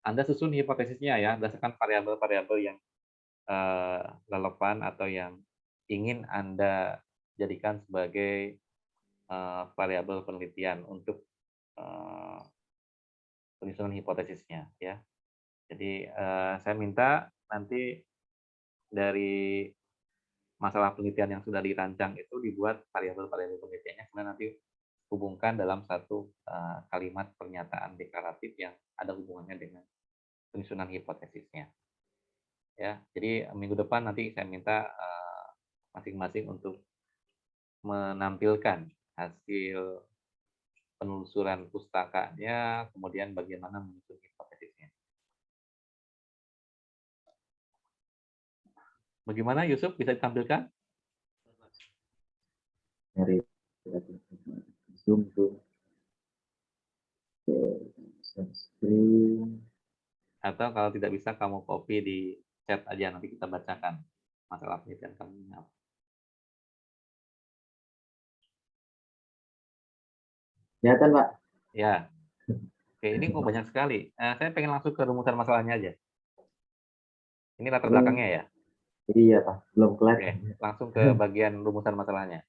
Anda susun hipotesisnya ya, berdasarkan variabel-variabel yang relevan atau yang ingin Anda jadikan sebagai variabel penelitian untuk penyusunan hipotesisnya ya. Jadi saya minta nanti dari masalah penelitian yang sudah dirancang itu dibuat variabel-variabel penelitiannya, kemudian nanti hubungkan dalam satu kalimat pernyataan deklaratif yang ada hubungannya dengan penyusunan hipotesisnya. Ya, jadi minggu depan nanti saya minta masing-masing untuk menampilkan hasil penelusuran pustakanya, kemudian bagaimana menyusun hipotesisnya. Bagaimana Yusuf, bisa ditampilkan? Dari Zoom. Screen. Atau kalau tidak bisa kamu copy di chat aja, nanti kita bacakan masalah penelitian kamu. Kelihatan, Pak? Ya, oke, ini kok banyak sekali. Saya pengen langsung ke rumusan masalahnya aja. Ini latar belakangnya ya. Iya, Pak. Belum kelar. Oke, langsung ke bagian rumusan masalahnya.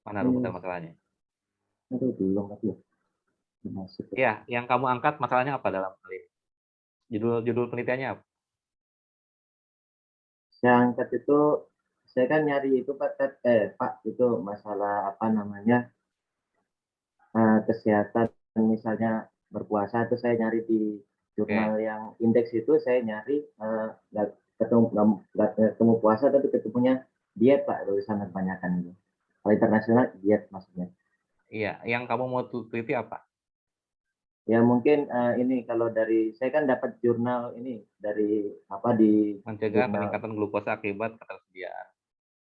Mana rumusan masalahnya? Aduh, belum lagi. Masuk. Ya, yang kamu angkat masalahnya apa dalam hal ini? Judul penelitiannya apa? Saya angkat itu, saya kan nyari itu Pak, itu masalah apa namanya, kesehatan, misalnya berpuasa itu saya nyari di jurnal yang indeks itu, saya nyari nggak ketemu puasa tapi ketemunya diet, Pak, tulisan kebanyakan itu. Kalau internasional diet maksudnya. Iya, yang kamu mau teliti apa? Ya mungkin ini kalau dari saya kan dapat jurnal ini dari apa di Mencegah jurnal. peningkatan glukosa akibat ketersediaan.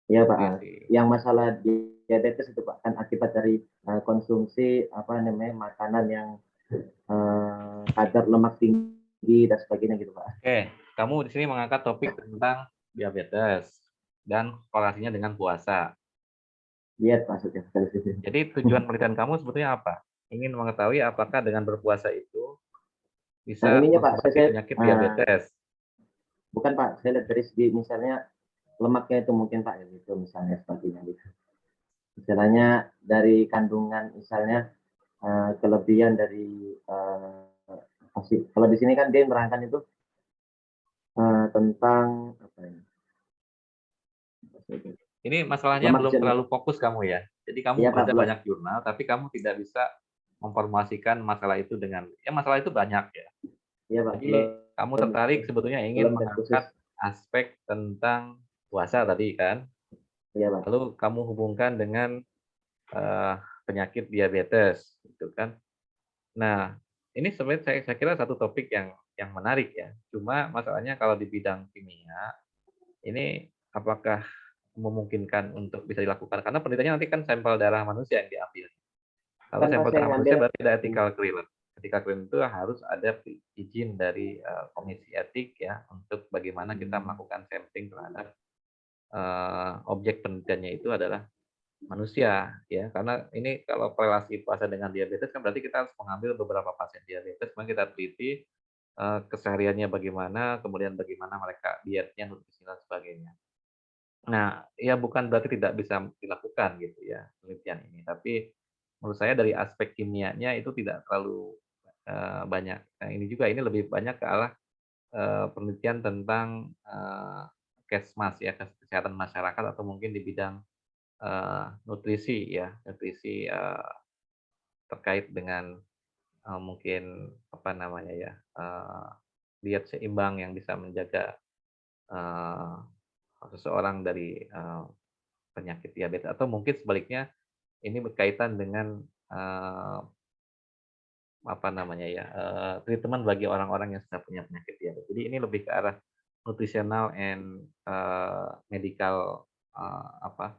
Iya, Pak. Yang masalah diabetes itu, Pak, kan akibat dari konsumsi apa namanya makanan yang kadar lemak tinggi dan sebagainya gitu, Pak. Oke, kamu di sini mengangkat topik tentang diabetes dan korelasinya dengan puasa. Diet maksudnya. Jadi tujuan penelitian kamu sebetulnya apa? Ingin mengetahui apakah dengan berpuasa itu Nah, bisa ininya, Pak, mengobati penyakit diabetes. bukan, Pak, saya lihat dari segi misalnya lemaknya itu mungkin, Pak, gitu misalnya sebagainya gitu. Misalnya dari kandungan misalnya kelebihan dari kalau di sini kan dia merangkan itu tentang apa ya? Ini masalahnya Lemak belum jenuh. terlalu fokus kamu ya. Jadi kamu Iya, Pak, baca belum. banyak jurnal, tapi kamu tidak bisa memformulasikan masalah itu dengan, ya masalah itu banyak ya. Iya, Pak. Jadi kamu tertarik sebetulnya ingin mengangkat aspek tentang puasa tadi kan. Iya, Pak. Lalu kamu hubungkan dengan penyakit diabetes, gitu kan. Nah, ini sebenarnya saya kira satu topik yang menarik ya. Cuma masalahnya kalau di bidang kimia, ini apakah memungkinkan untuk bisa dilakukan? Karena penelitiannya nanti kan sampel darah manusia yang diambil. Kalau Kan sampel saya darah manusia ngambil berarti ada ethical clearance. Ethical clearance itu harus ada izin dari komisi etik ya untuk bagaimana kita melakukan sampling terhadap objek penelitiannya itu adalah manusia ya, karena ini kalau korelasi puasa dengan diabetes kan berarti kita harus mengambil beberapa pasien diabetes, kemudian kita teliti kesehariannya bagaimana, kemudian bagaimana mereka dietnya, nutrisi dan sebagainya. Nah, ya bukan berarti tidak bisa dilakukan gitu ya, penelitian ini, tapi menurut saya dari aspek kimianya itu tidak terlalu, banyak. Nah, ini juga ini lebih banyak ke arah, penelitian tentang, Kesmas ya, kesehatan masyarakat atau mungkin di bidang, nutrisi ya, nutrisi, terkait dengan, mungkin apa namanya ya, diet seimbang yang bisa menjaga, eee, seseorang dari, penyakit diabetes atau mungkin sebaliknya ini berkaitan dengan, apa namanya ya, treatment bagi orang-orang yang sudah punya penyakit diabetes. Jadi ini lebih ke arah nutritional and, medical, apa,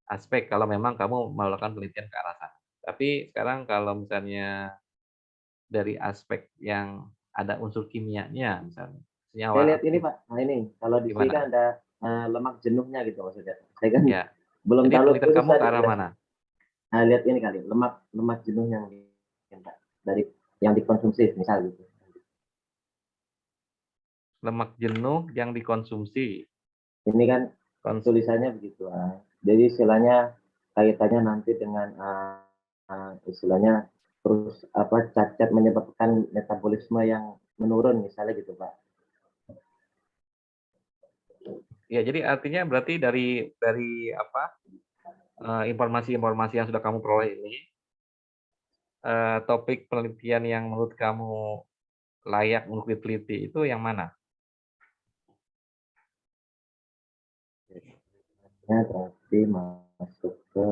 aspek kalau memang kamu melakukan penelitian ke arah sana. Tapi sekarang kalau misalnya dari aspek yang ada unsur kimianya misalnya, Saya senyawa lihat ini aktif Pak, nah ini, kalau di sini kan gimana? ada, lemak jenuhnya gitu maksudnya. Saya kan Ya, belum jadi terlalu penelitian khusus kamu ke tadi arah lihat, mana? nah lihat ini kali, lemak lemak jenuh yang Pak, dari yang dikonsumsi misal gitu. Lemak jenuh yang dikonsumsi. Ini kan tulisannya begitu. Jadi istilahnya kaitannya nanti dengan istilahnya terus apa cacat menyebabkan metabolisme yang menurun misalnya gitu Pak. Ya, jadi artinya berarti dari apa, informasi-informasi yang sudah kamu peroleh ini, topik penelitian yang menurut kamu layak untuk diteliti itu yang mana? Ya berarti masuk ke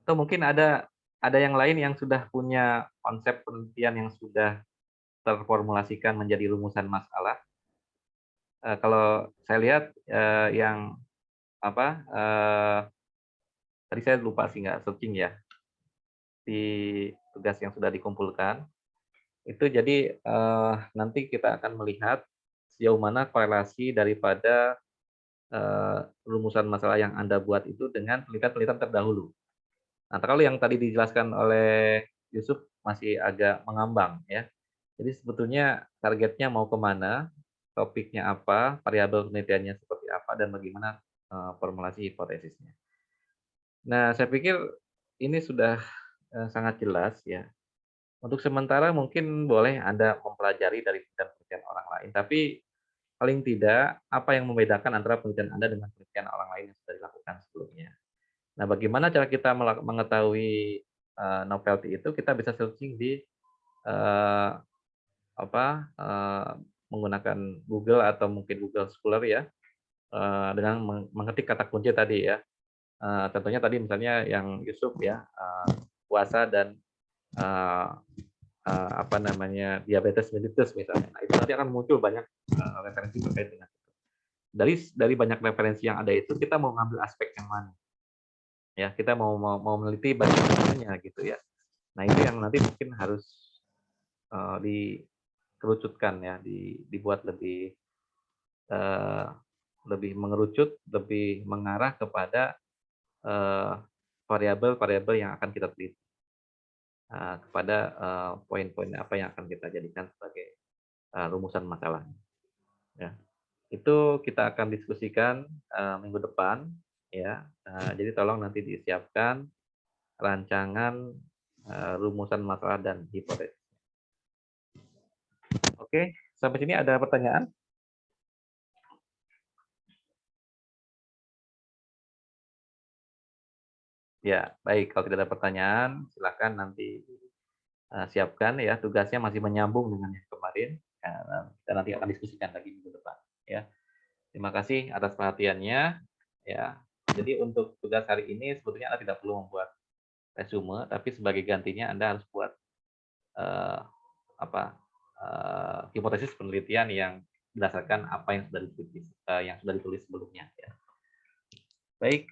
Atau mungkin ada yang lain yang sudah punya konsep penelitian yang sudah terformulasikan menjadi rumusan masalah? Kalau saya lihat, yang apa, tadi saya lupa sih nggak searching ya, di tugas yang sudah dikumpulkan. Itu jadi, nanti kita akan melihat sejauh mana korelasi daripada, rumusan masalah yang Anda buat itu dengan penelitian-penelitian terdahulu. Nah, kalau yang tadi dijelaskan oleh Yusuf masih agak mengambang ya. Jadi sebetulnya targetnya mau ke mana, topiknya apa, variabel penelitiannya seperti apa, dan bagaimana, formulasi hipotesisnya. Nah, saya pikir ini sudah, sangat jelas ya. Untuk sementara mungkin boleh Anda mempelajari dari penelitian-penelitian orang lain, tapi paling tidak apa yang membedakan antara penelitian Anda dengan penelitian orang lain yang sudah dilakukan sebelumnya. Nah, bagaimana cara kita mengetahui, novelty itu, kita bisa searching di, eee, apa, menggunakan Google atau mungkin Google Scholar ya, dengan mengetik kata kunci tadi ya. Contohnya tadi misalnya yang Yusuf ya, puasa dan, eee apa namanya, diabetes mellitus misalnya. Nah, itu nanti akan muncul banyak, referensi terkait dengan itu. Dari banyak referensi yang ada itu, kita mau ngambil aspek yang mana? Ya, kita mau meneliti bagian mananya gitu ya. Nah, itu yang nanti mungkin harus, dikerucutkan ya, dibuat lebih, eee, lebih mengerucut, lebih mengarah kepada, eee, variabel-variabel yang akan kita teliti, kepada, poin-poin apa yang akan kita jadikan sebagai, rumusan masalah. Ya, itu kita akan diskusikan, minggu depan ya, jadi tolong nanti disiapkan rancangan, rumusan masalah dan hipotesis. Oke, sampai sini ada pertanyaan? Ya, baik, kalau tidak ada pertanyaan silakan nanti, siapkan ya, tugasnya masih menyambung dengan yang kemarin, kita nanti akan diskusikan lagi minggu depan ya. Terima kasih atas perhatiannya ya. Jadi untuk tugas hari ini sebetulnya Anda tidak perlu membuat resume, tapi sebagai gantinya Anda harus buat, eee, apa, hipotesis penelitian yang berdasarkan apa yang sudah ditulis sebelumnya ya. Baik,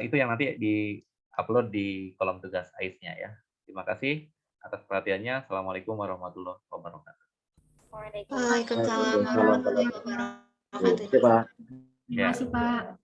itu yang nanti di-upload di kolom tugas AIS-nya ya. Terima kasih atas perhatiannya. Assalamualaikum warahmatullahi wabarakatuh. Waalaikumsalam Waalaikumsalam warahmatullahi warahmatullahi wabarakatuh. wabarakatuh. Oke Pak. Ya. Terima kasih, Pak.